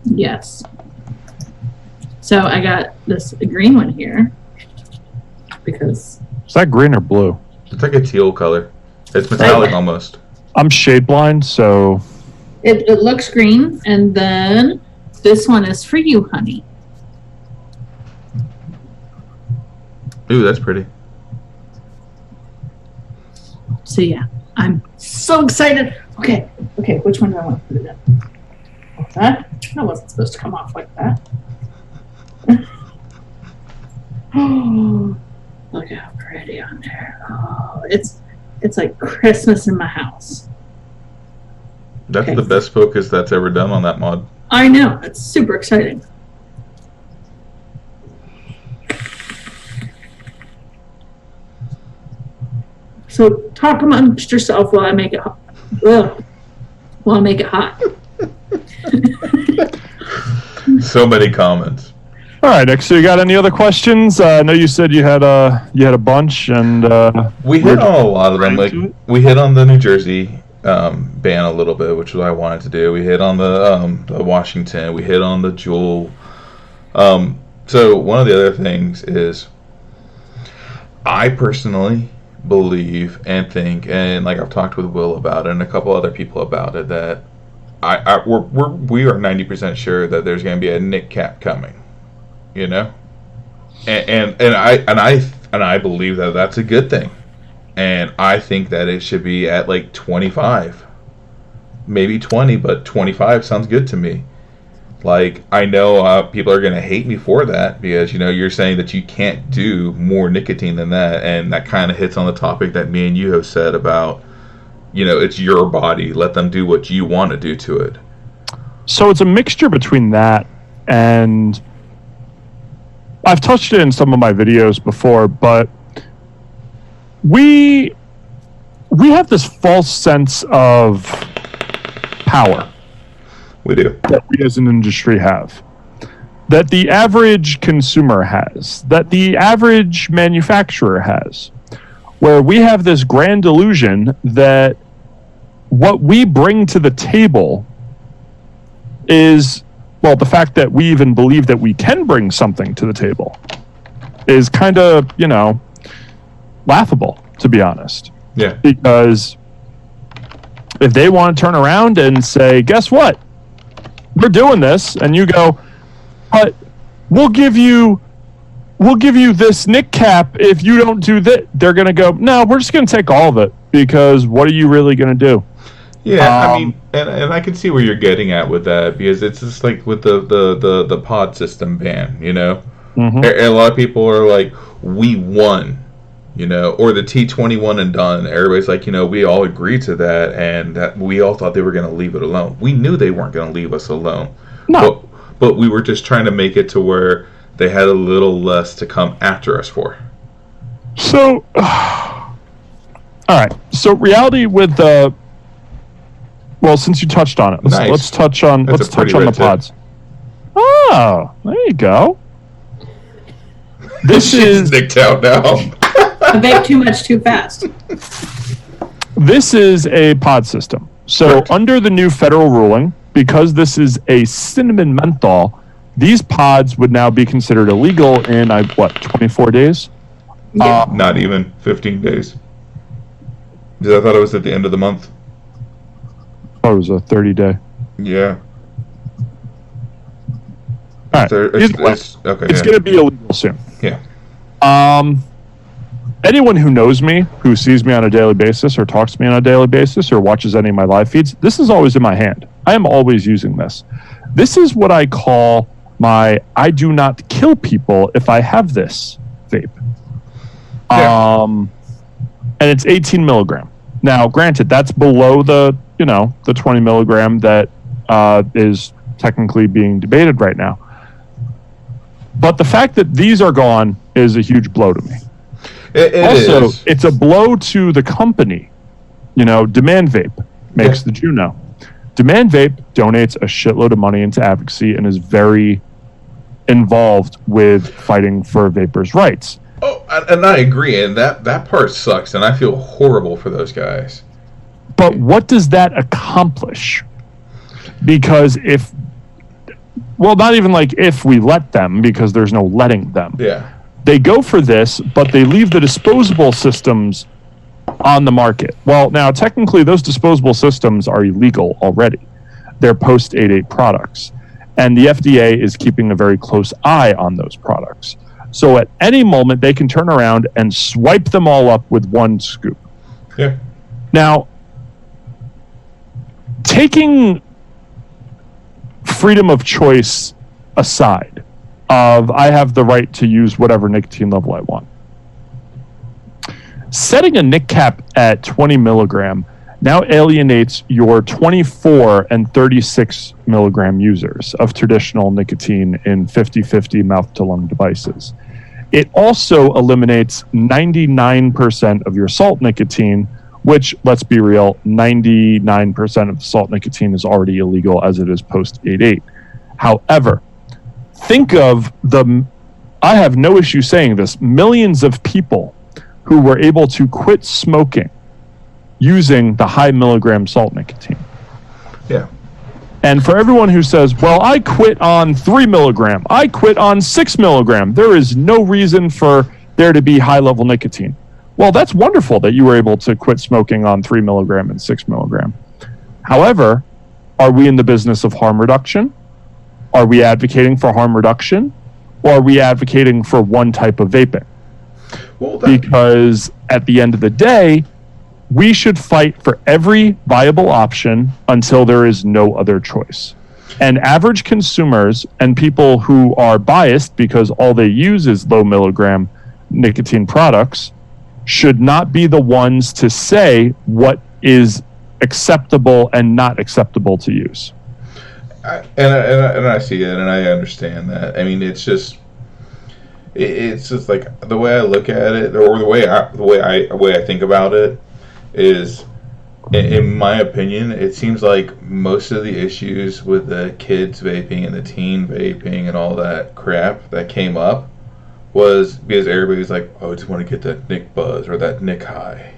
Yes. So I got this green one here because Is that green or blue? It's like a teal color. It's metallic almost. I'm shade blind, so... it looks green, and then this one is for you, honey. Ooh, that's pretty. So yeah, I'm so excited. Okay, which one do I want to put it in? What's that? That wasn't supposed to come off like that. Oh, look how pretty on there. Oh, it's like Christmas in my house. That's Okay. the best focus that's ever done on that mod. I know, it's super exciting. So talk amongst yourself while I make it hot. Ugh. While I make it hot. So many comments. All right, Nick, so you got any other questions? I know you said you had a bunch, and... We hit on a lot of them. right Like, to it? we hit on the New Jersey ban a little bit, which was what I wanted to do. We hit on the Washington. We hit on the Juul. So one of the other things is, I personally believe and think, and like I've talked with Will about it and a couple other people about it, that we are 90% sure that there's going to be a Nick cap coming, you know, and I believe that that's a good thing, and I think that it should be at like 25, maybe 20, but 25 sounds good to me. Like, I know people are going to hate me for that because, you're saying that you can't do more nicotine than that. And that kind of hits on the topic that me and you have said about, it's your body. Let them do what you want to do to it. So it's a mixture between that and I've touched it in some of my videos before, but we have this false sense of power. We do. That we as an industry have. That the average consumer has. That the average manufacturer has. Where we have this grand illusion that what we bring to the table is, well, the fact that we even believe that we can bring something to the table is kind of, laughable, to be honest. Yeah. Because if they want to turn around and say, guess what? We're doing this, and you go, but we'll give you this nick cap if you don't do that. They're going to go, no, we're just going to take all of it because what are you really going to do? Yeah, I mean, and I can see where you're getting at with that because it's just like with the pod system ban, Mm-hmm. And a lot of people are like, we won, or the T21 and done. Everybody's like, we all agreed to that, and that we all thought they were going to leave it alone. We knew they weren't going to leave us alone. No. But we were just trying to make it to where they had a little less to come after us for. So, all right. So reality with well, since you touched on it, let's touch on the pods. Oh, there you go. This is nicked out now. I vape too much too fast. This is a pod system. So Correct. Under the new federal ruling, because this is a cinnamon menthol, these pods would now be considered illegal in 24 days? Yeah. Not even 15 days. Because I thought it was at the end of the month. Oh, it was a 30-day. Yeah. All right. It's going to be illegal soon. Yeah. Anyone who knows me, who sees me on a daily basis or talks to me on a daily basis or watches any of my live feeds, this is always in my hand. I am always using this. This is what I call my I do not kill people if I have this vape. Yeah. And it's 18 milligram. Now, granted, that's below the 20 milligram that is technically being debated right now. But the fact that these are gone is a huge blow to me. It's a blow to the company. Demand Vape makes the Juno. Demand Vape donates a shitload of money into advocacy and is very involved with fighting for vapors' rights. Oh, and I agree, and that part sucks, and I feel horrible for those guys. But what does that accomplish? Because not even like if we let them, because there's no letting them. Yeah. They go for this, but they leave the disposable systems on the market. Well, now, technically, those disposable systems are illegal already. They're post-8.8 products. And the FDA is keeping a very close eye on those products. So at any moment, they can turn around and swipe them all up with one scoop. Yeah. Now, taking freedom of choice aside, I have the right to use whatever nicotine level I want. Setting a nic cap at 20 milligram now alienates your 24 and 36 milligram users of traditional nicotine in 50-50 mouth-to-lung devices. It also eliminates 99% of your salt nicotine, which, let's be real, 99% of the salt nicotine is already illegal as it is post 8.8. However, think of I have no issue saying this, millions of people who were able to quit smoking using the high milligram salt nicotine. Yeah. And for everyone who says, well, I quit on 3 milligram, I quit on 6 milligram, there is no reason for there to be high level nicotine. Well, that's wonderful that you were able to quit smoking on 3 milligram and 6 milligram. However, are we in the business of harm reduction? Are we advocating for harm reduction? Or are we advocating for one type of vaping? Well, Because at the end of the day, we should fight for every viable option until there is no other choice. And average consumers and people who are biased because all they use is low milligram nicotine products should not be the ones to say what is acceptable and not acceptable to use. And I see it, and I understand that. I mean, it's just like the way I look at it, or the way I think about it is, in my opinion, it seems like most of the issues with the kids vaping and the teen vaping and all that crap that came up was because everybody's like, oh, I just want to get that Nick buzz or that Nick high.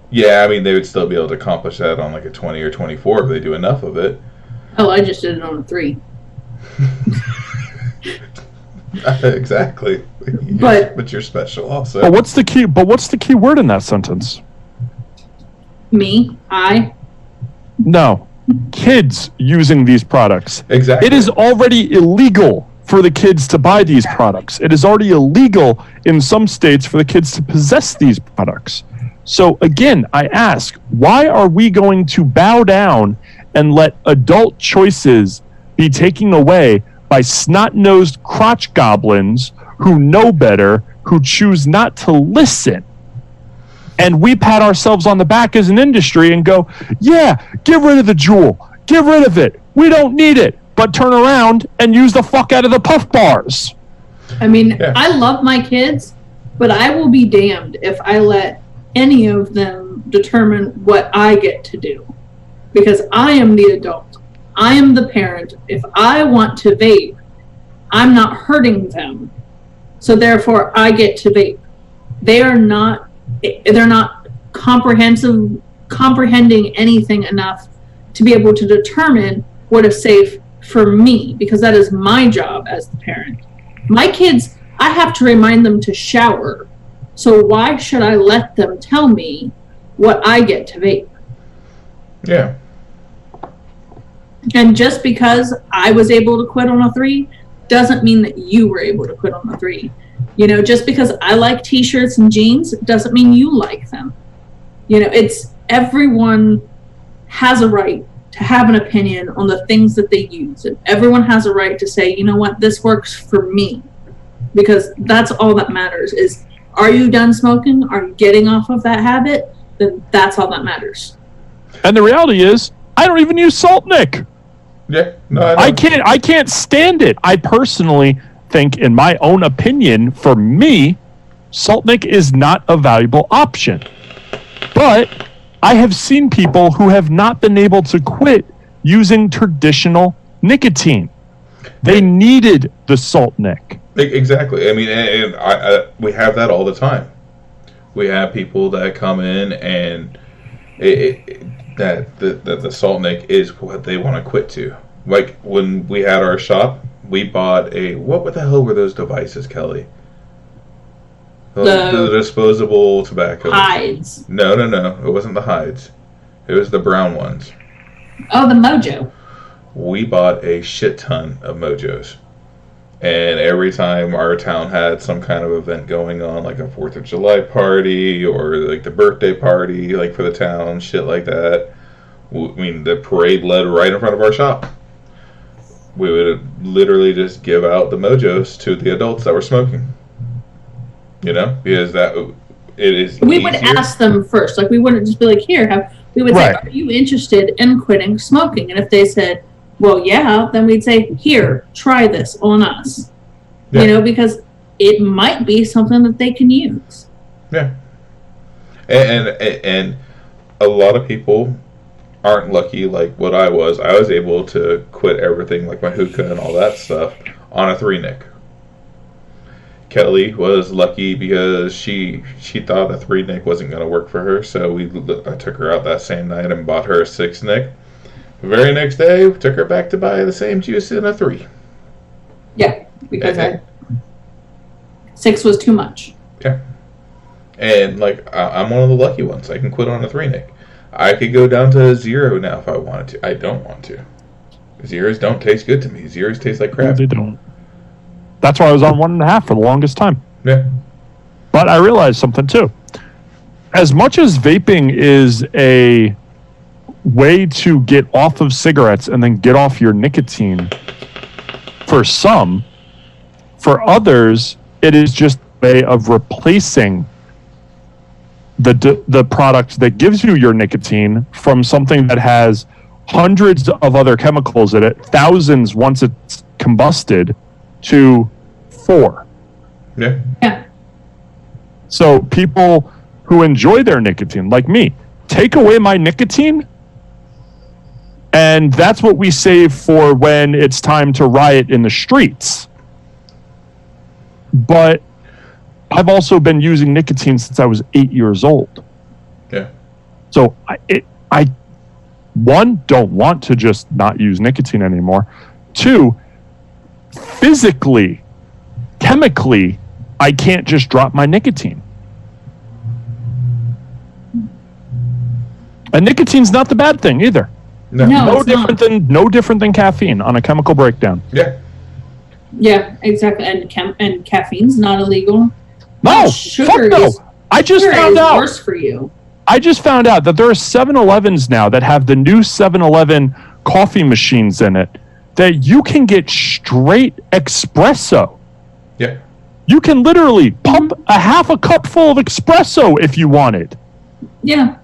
Yeah, I mean, they would still be able to accomplish that on like a 20 or 24 if they do enough of it. Oh, I just did it on a 3. Exactly. But you're special also. But what's the key word in that sentence? Me, I. No, kids using these products. Exactly. It is already illegal for the kids to buy these products. It is already illegal in some states for the kids to possess these products. So again, I ask, why are we going to bow down and let adult choices be taken away by snot-nosed crotch goblins who know better, who choose not to listen? And we pat ourselves on the back as an industry and go, yeah, get rid of the Juul. Get rid of it. We don't need it. But turn around and use the fuck out of the puff bars. I mean, I love my kids, but I will be damned if I let any of them determine what I get to do. Because I am the adult. I am the parent. If I want to vape, I'm not hurting them. So therefore, I get to vape. They're not comprehending anything enough to be able to determine what is safe for me, because that is my job as the parent. My kids, I have to remind them to shower. So why should I let them tell me what I get to vape? Yeah. And just because I was able to quit on a 3 doesn't mean that you were able to quit on a 3. You know, just because I like t-shirts and jeans doesn't mean you like them. You know, it's everyone has a right to have an opinion on the things that they use. And everyone has a right to say, you know what, this works for me. Because that's all that matters is, are you done smoking? Are you getting off of that habit? Then that's all that matters. And the reality is, I don't even use Salt Nick. Yeah, no, I can't stand it. I personally think, in my own opinion, for me, Salt Nick is not a valuable option. But I have seen people who have not been able to quit using traditional nicotine. They needed the Salt Nick. Exactly. I mean, and we have that all the time. We have people that come in and the Salt Nick is what they want to quit to. Like when we had our shop, we bought what the hell were those devices, Kelly? The disposable tobacco. Hides. No. It wasn't the hides. It was the brown ones. Oh, the Mojo. We bought a shit ton of Mojos. And every time our town had some kind of event going on, like a 4th of July party or like the birthday party, like for the town, shit like that, I mean, the parade led right in front of our shop. We would literally just give out the Mojos to the adults that were smoking. You know, because it is. We would ask them first, like we wouldn't just be like, "Here." We would say, "Are you interested in quitting smoking?" And if they said, "Well, yeah," then we'd say, "Here, try this on us." Yeah. You know, because it might be something that they can use. Yeah, and a lot of people aren't lucky like what I was. I was able to quit everything, like my hookah and all that stuff, on a 3-nic. Kelly was lucky because she thought a 3-nic wasn't going to work for her, so I took her out that same night and bought her a 6-nic. The very next day, we took her back to buy the same juice in a 3. Yeah, because 6 was too much. Yeah. And, like, I'm one of the lucky ones. I can quit on a 3-nic. I could go down to 0 now if I wanted to. I don't want to. Zeros don't taste good to me. Zeros taste like crap. No, they don't. That's why I was on 1.5 for the longest time. Yeah. But I realized something, too. As much as vaping is a way to get off of cigarettes and then get off your nicotine. For some, for others, it is just a way of replacing the product that gives you your nicotine from something that has hundreds of other chemicals in it, thousands once it's combusted, to 4. Yeah. Yeah. So people who enjoy their nicotine, like me, take away my nicotine, and that's what we save for when it's time to riot in the streets. But I've also been using nicotine since I was 8 years old. Yeah. So I one, don't want to just not use nicotine anymore. 2, physically, chemically, I can't just drop my nicotine. And nicotine's not the bad thing either. No, No different than caffeine on a chemical breakdown. Yeah. Yeah, exactly. And caffeine's not illegal. No, sugar fuck no. is, I just sugar found is out. worse for you. I just found out that there are 7-Elevens now that have the new 7-Eleven coffee machines in it that you can get straight espresso. Yeah. You can literally pump a half a cup full of espresso if you wanted. Yeah.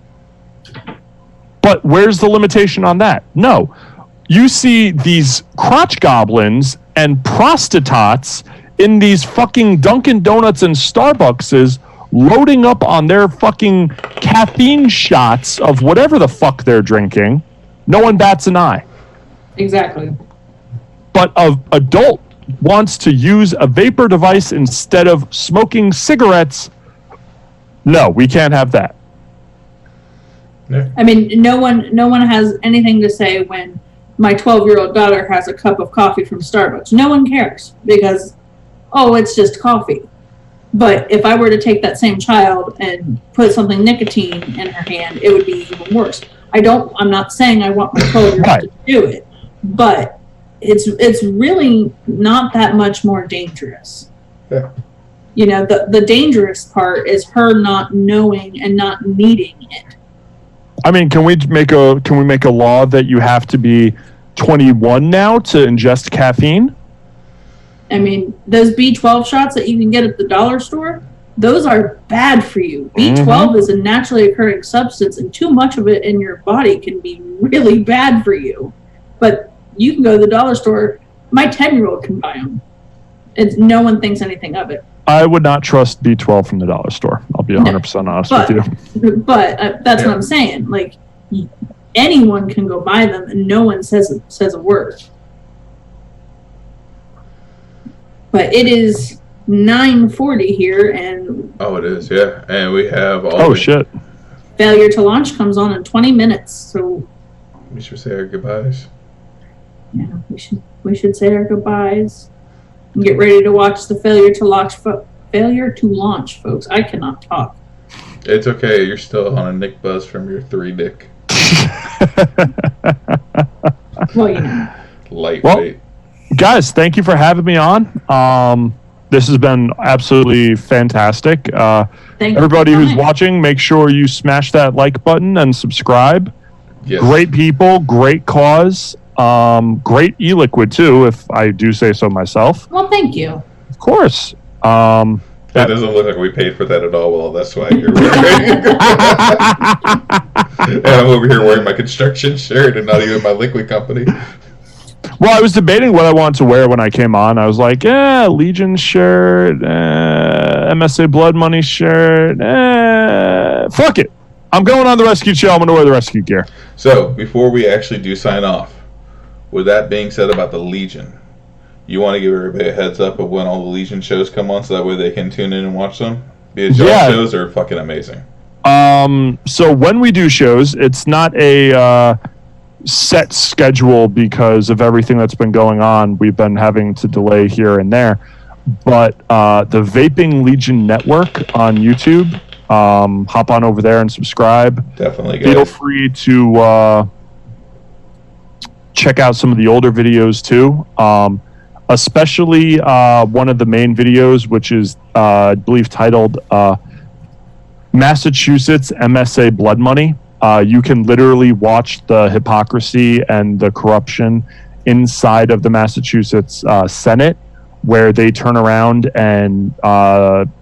But where's the limitation on that? No. You see these crotch goblins and prostitutes in these fucking Dunkin' Donuts and Starbuckses loading up on their fucking caffeine shots of whatever the fuck they're drinking. No one bats an eye. Exactly. But an adult wants to use a vapor device instead of smoking cigarettes. No, we can't have that. Yeah. I mean, no one has anything to say when my 12-year-old daughter has a cup of coffee from Starbucks. No one cares because, oh, it's just coffee. But if I were to take that same child and put something nicotine in her hand, it would be even worse. I'm not saying I want my 12-year-old to do it, but it's really not that much more dangerous. Yeah. You know, the dangerous part is her not knowing and not needing it. I mean, can we make a law that you have to be 21 now to ingest caffeine? I mean, those B12 shots that you can get at the dollar store, those are bad for you. B12 is a naturally occurring substance, and too much of it in your body can be really bad for you. But you can go to the dollar store. My 10-year-old can buy them. No one thinks anything of it. I would not trust B12 from the dollar store. I'll be 100% honest with you. But that's what I'm saying. Like, anyone can go buy them, and no one says a word. But it is 9:40 here, and it is, yeah. And we have shit. Failure to Launch comes on in 20 minutes. So we should say our goodbyes. Yeah, we should say our goodbyes and get ready to watch the Failure to Launch, folks. I cannot talk. It's okay. You're still on a Nick buzz from your 3 dick. Well, you know. Lightweight. Well, guys, thank you for having me on. This has been absolutely fantastic. Everybody who's watching, make sure you smash that like button and subscribe. Yes. Great people, great cause, great e-liquid too, if I do say so myself. Well, thank you. Of course. That doesn't look like we paid for that at all. Well, that's why you're wearing. And I'm over here wearing my construction shirt and not even my liquid company. Well, I was debating what I wanted to wear when I came on. I was like, Legion shirt, MSA Blood Money shirt, fuck it. I'm going on the rescue show. I'm going to wear the rescue gear. So, before we actually do sign off, with that being said about the Legion, you want to give everybody a heads up of when all the Legion shows come on so that way they can tune in and watch them? Because shows are fucking amazing. So when we do shows, it's not a set schedule because of everything that's been going on. We've been having to delay here and there. But the Vaping Legion Network on YouTube, hop on over there and subscribe. Definitely, guys. Feel free to check out some of the older videos too. Especially one of the main videos, which is, I believe, titled Massachusetts MSA Blood Money. You can literally watch the hypocrisy and the corruption inside of the Massachusetts Senate, where they turn around and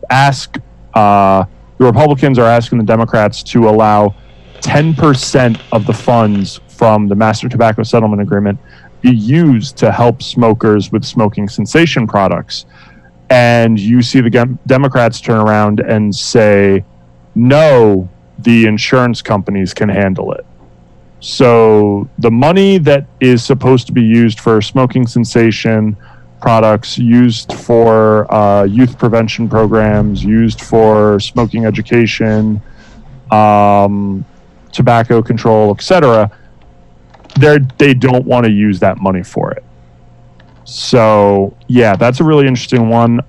ask the Republicans are asking the Democrats to allow 10% of the funds from the Master Tobacco Settlement Agreement be used to help smokers with smoking cessation products. And you see the Democrats turn around and say, no, the insurance companies can handle it. So the money that is supposed to be used for smoking cessation products, used for youth prevention programs, used for smoking education, tobacco control, etc., they don't want to use that money for it. So yeah, that's a really interesting one.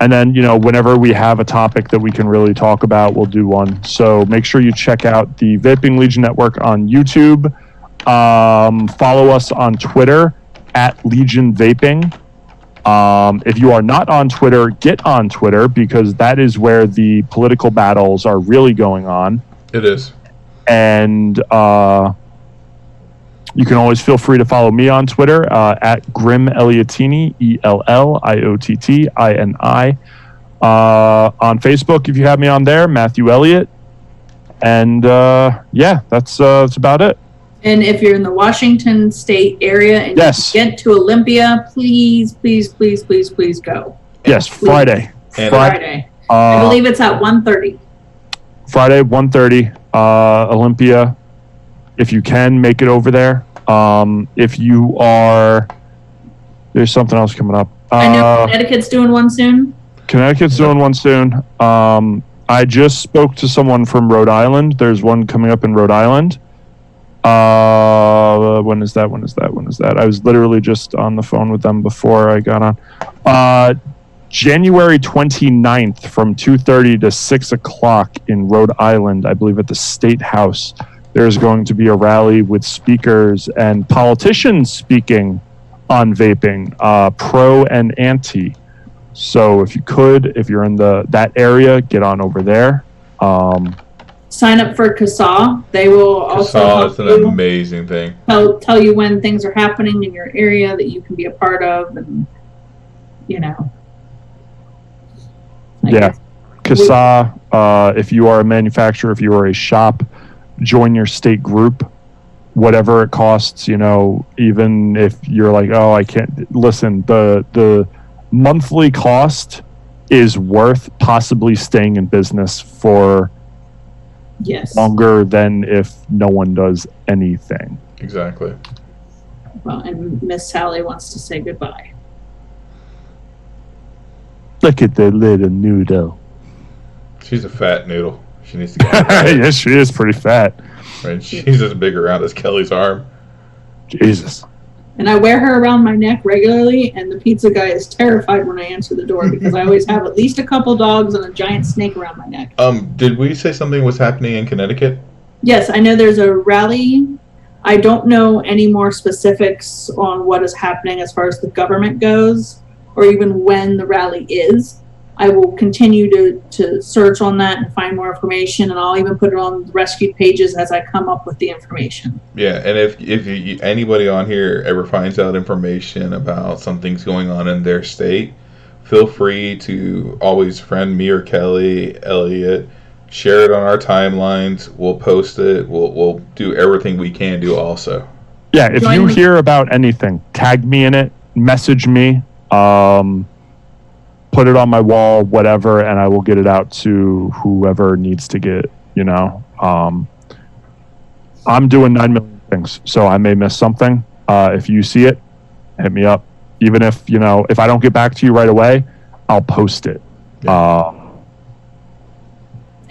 And then, whenever we have a topic that we can really talk about, we'll do one. So make sure you check out the Vaping Legion Network on YouTube. Follow us on Twitter at Legion Vaping. If you are not on Twitter, get on Twitter, because that is where the political battles are really going on. It is. And you can always feel free to follow me on Twitter at Grim Elliottini, ELLIOTTINI. On Facebook, if you have me on there, Matthew Elliott. And yeah, that's about it. And if you're in the Washington State area and yes, you get to Olympia, please, please, please, please, please go. Yes, please. Friday. I believe it's at 1:30. Friday, 1:30, Olympia. If you can, make it over there. If you are... There's something else coming up. I know Connecticut's doing one soon. I just spoke to someone from Rhode Island. There's one coming up in Rhode Island. When is that? I was literally just on the phone with them before I got on. January 29th from 2:30 to 6 o'clock in Rhode Island, I believe at the State House. There's going to be a rally with speakers and politicians speaking on vaping, pro and anti. So if you're in that area, get on over there. Sign up for CASA. They will also CASA is an amazing thing. Tell you when things are happening in your area that you can be a part of, and yeah, CASA. If you are a manufacturer, if you are a shop, join your state group, whatever it costs. Even if you're like, oh, I can't listen. The monthly cost is worth possibly staying in business for longer than if no one does anything. Exactly. Well, and Miss Sally wants to say goodbye. Look at the little noodle. She's a fat noodle. She needs to get out. Yes, she is pretty fat. Right? She's as big around as Kelly's arm. Jesus. And I wear her around my neck regularly, and the pizza guy is terrified when I answer the door because I always have at least a couple dogs and a giant snake around my neck. Did we say something was happening in Connecticut? Yes, I know there's a rally. I don't know any more specifics on what is happening as far as the government goes, or even when the rally is. I will continue to search on that and find more information, and I'll even put it on the rescued pages as I come up with the information. Yeah, and if anybody on here ever finds out information about something's going on in their state, feel free to always friend me or Kelly, Elliot, share it on our timelines. We'll post it. We'll do everything we can do also. Yeah, if you hear about anything, tag me in it, message me. Put it on my wall, whatever, and I will get it out to whoever needs to get, I'm doing 9 million things, so I may miss something. If you see it, hit me up. Even if, if I don't get back to you right away, I'll post it. Yeah.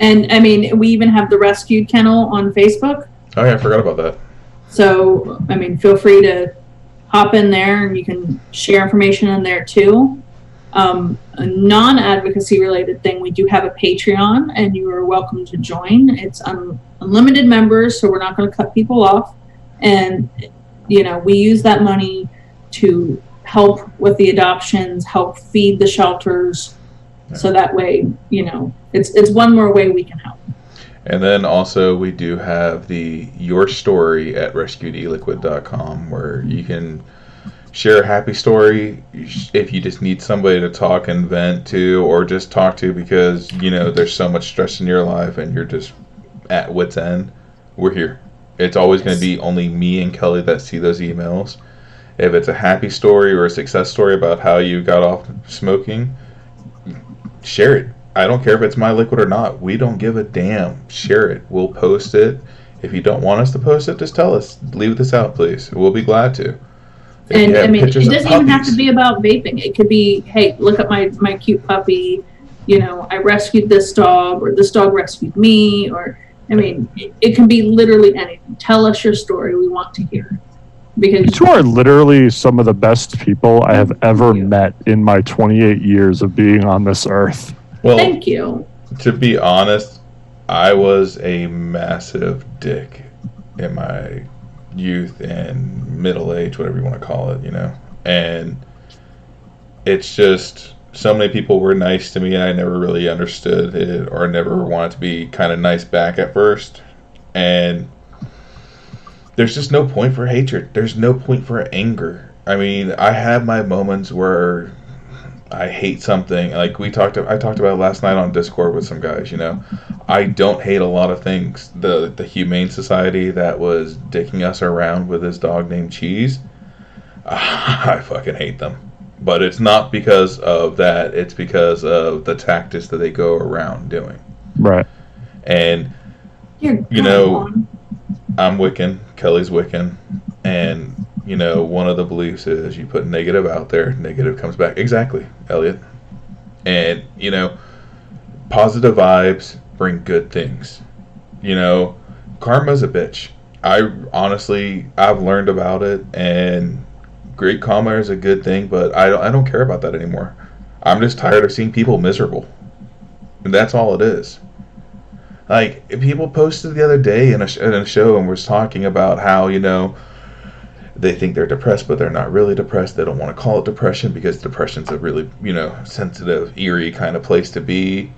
And, I mean, we even have the Rescued Kennel on Facebook. Oh, yeah, I forgot about that. So, I mean, feel free to hop in there, and you can share information in there, too. A non-advocacy related thing, we do have a Patreon, and you are welcome to join. It's unlimited members, so we're not going to cut people off. And, we use that money to help with the adoptions, help feed the shelters. So that way, it's one more way we can help. And then also we do have the Your Story at rescuedeliquid.com where you can share a happy story if you just need somebody to talk and vent to, or just talk to because, there's so much stress in your life and you're just at wit's end. We're here. It's always going to be only me and Kelly that see those emails. If it's a happy story or a success story about how you got off smoking, share it. I don't care if it's my liquid or not. We don't give a damn. Share it. We'll post it. If you don't want us to post it, just tell us. Leave this out, please. We'll be glad to. And I mean, it doesn't even have to be about vaping. It could be, hey, look at my cute puppy. I rescued this dog, or this dog rescued me, or I mean, it can be literally anything. Tell us your story. We want to hear. Because you are literally some of the best people I have ever met in my 28 years of being on this earth. Well, thank you. To be honest, I was a massive dick in my youth and middle age, whatever you want to call it, And it's just so many people were nice to me, and I never really understood it or never wanted to be kind of nice back at first. And there's just no point for hatred. There's no point for anger. I mean, I have my moments where I hate something. Like I talked about it last night on Discord with some guys, I don't hate a lot of things. The Humane Society that was dicking us around with this dog named Cheese, I fucking hate them. But it's not because of that. It's because of the tactics that they go around doing. Right. And, I'm Wiccan, Kelly's Wiccan, and, one of the beliefs is you put negative out there, negative comes back. Exactly, Elliot. And, positive vibes bring good things. Karma's a bitch. I've learned about it, and great karma is a good thing, but I don't care about that anymore. I'm just tired of seeing people miserable. And that's all it is. Like, people posted the other day in a show and was talking about how, they think they're depressed, but they're not really depressed. They don't want to call it depression because depression's a really, sensitive, eerie kind of place to be.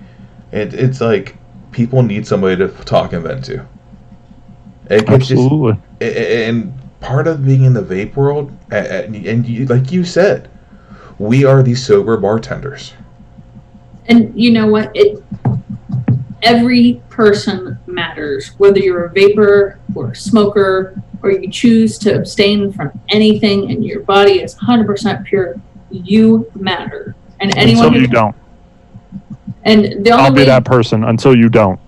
It's like people need somebody to talk and vent to. Absolutely. And part of being in the vape world, and you, like you said, we are these sober bartenders. And you know what? Every person matters, whether you're a vapor or a smoker, or you choose to abstain from anything and your body is 100% pure. You matter. And anyone until you don't. And I'll be that person until you don't.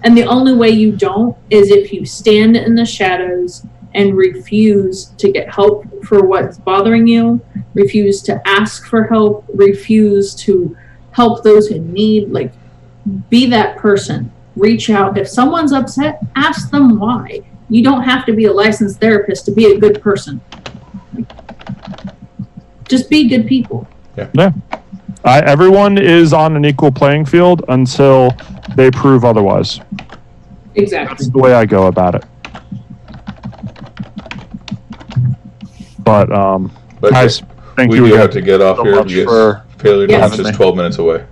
And the only way you don't is if you stand in the shadows and refuse to get help for what's bothering you, refuse to ask for help, refuse to help those in need. Like, be that person. Reach out. If someone's upset, ask them why. You don't have to be a licensed therapist to be a good person. Just be good people. Yeah. Everyone is on an equal playing field until they prove otherwise. Exactly. That's the way I go about it. But guys, thank you. We do have to get off so here because Failure to Launch is 12 minutes away.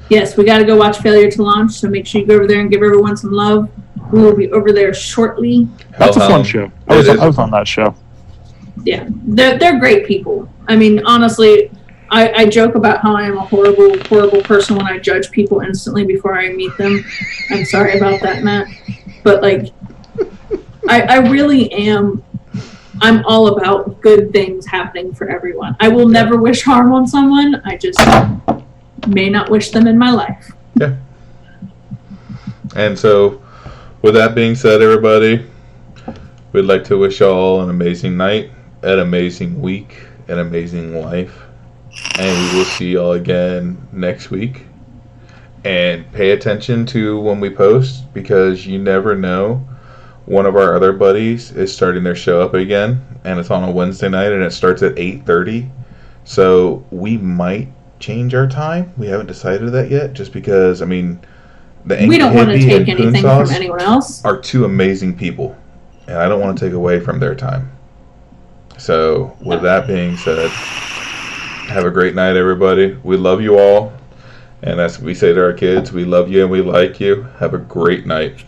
Yes, we got to go watch Failure to Launch, so make sure you go over there and give everyone some love. We will be over there shortly. That's a fun show. I was on that show. Yeah, they're great people. I mean, honestly, I joke about how I am a horrible, horrible person when I judge people instantly before I meet them. I'm sorry about that, Matt. But, like, I really am. I'm all about good things happening for everyone. I will never wish harm on someone. I just may not wish them in my life. Yeah. And so, with that being said, everybody, we'd like to wish y'all an amazing night, an amazing week, an amazing life. And we will see y'all again next week. And pay attention to when we post, because you never know. One of our other buddies is starting their show up again, and it's on a Wednesday night, and it starts at 8:30. So we might change our time. We haven't decided that yet, just because, I mean, we don't want to take anything from anyone else. Are two amazing people, and I don't want to take away from their time. So with that being said, have a great night, everybody. We love you all, And as we say to our kids, we love you and we like you. Have a great night.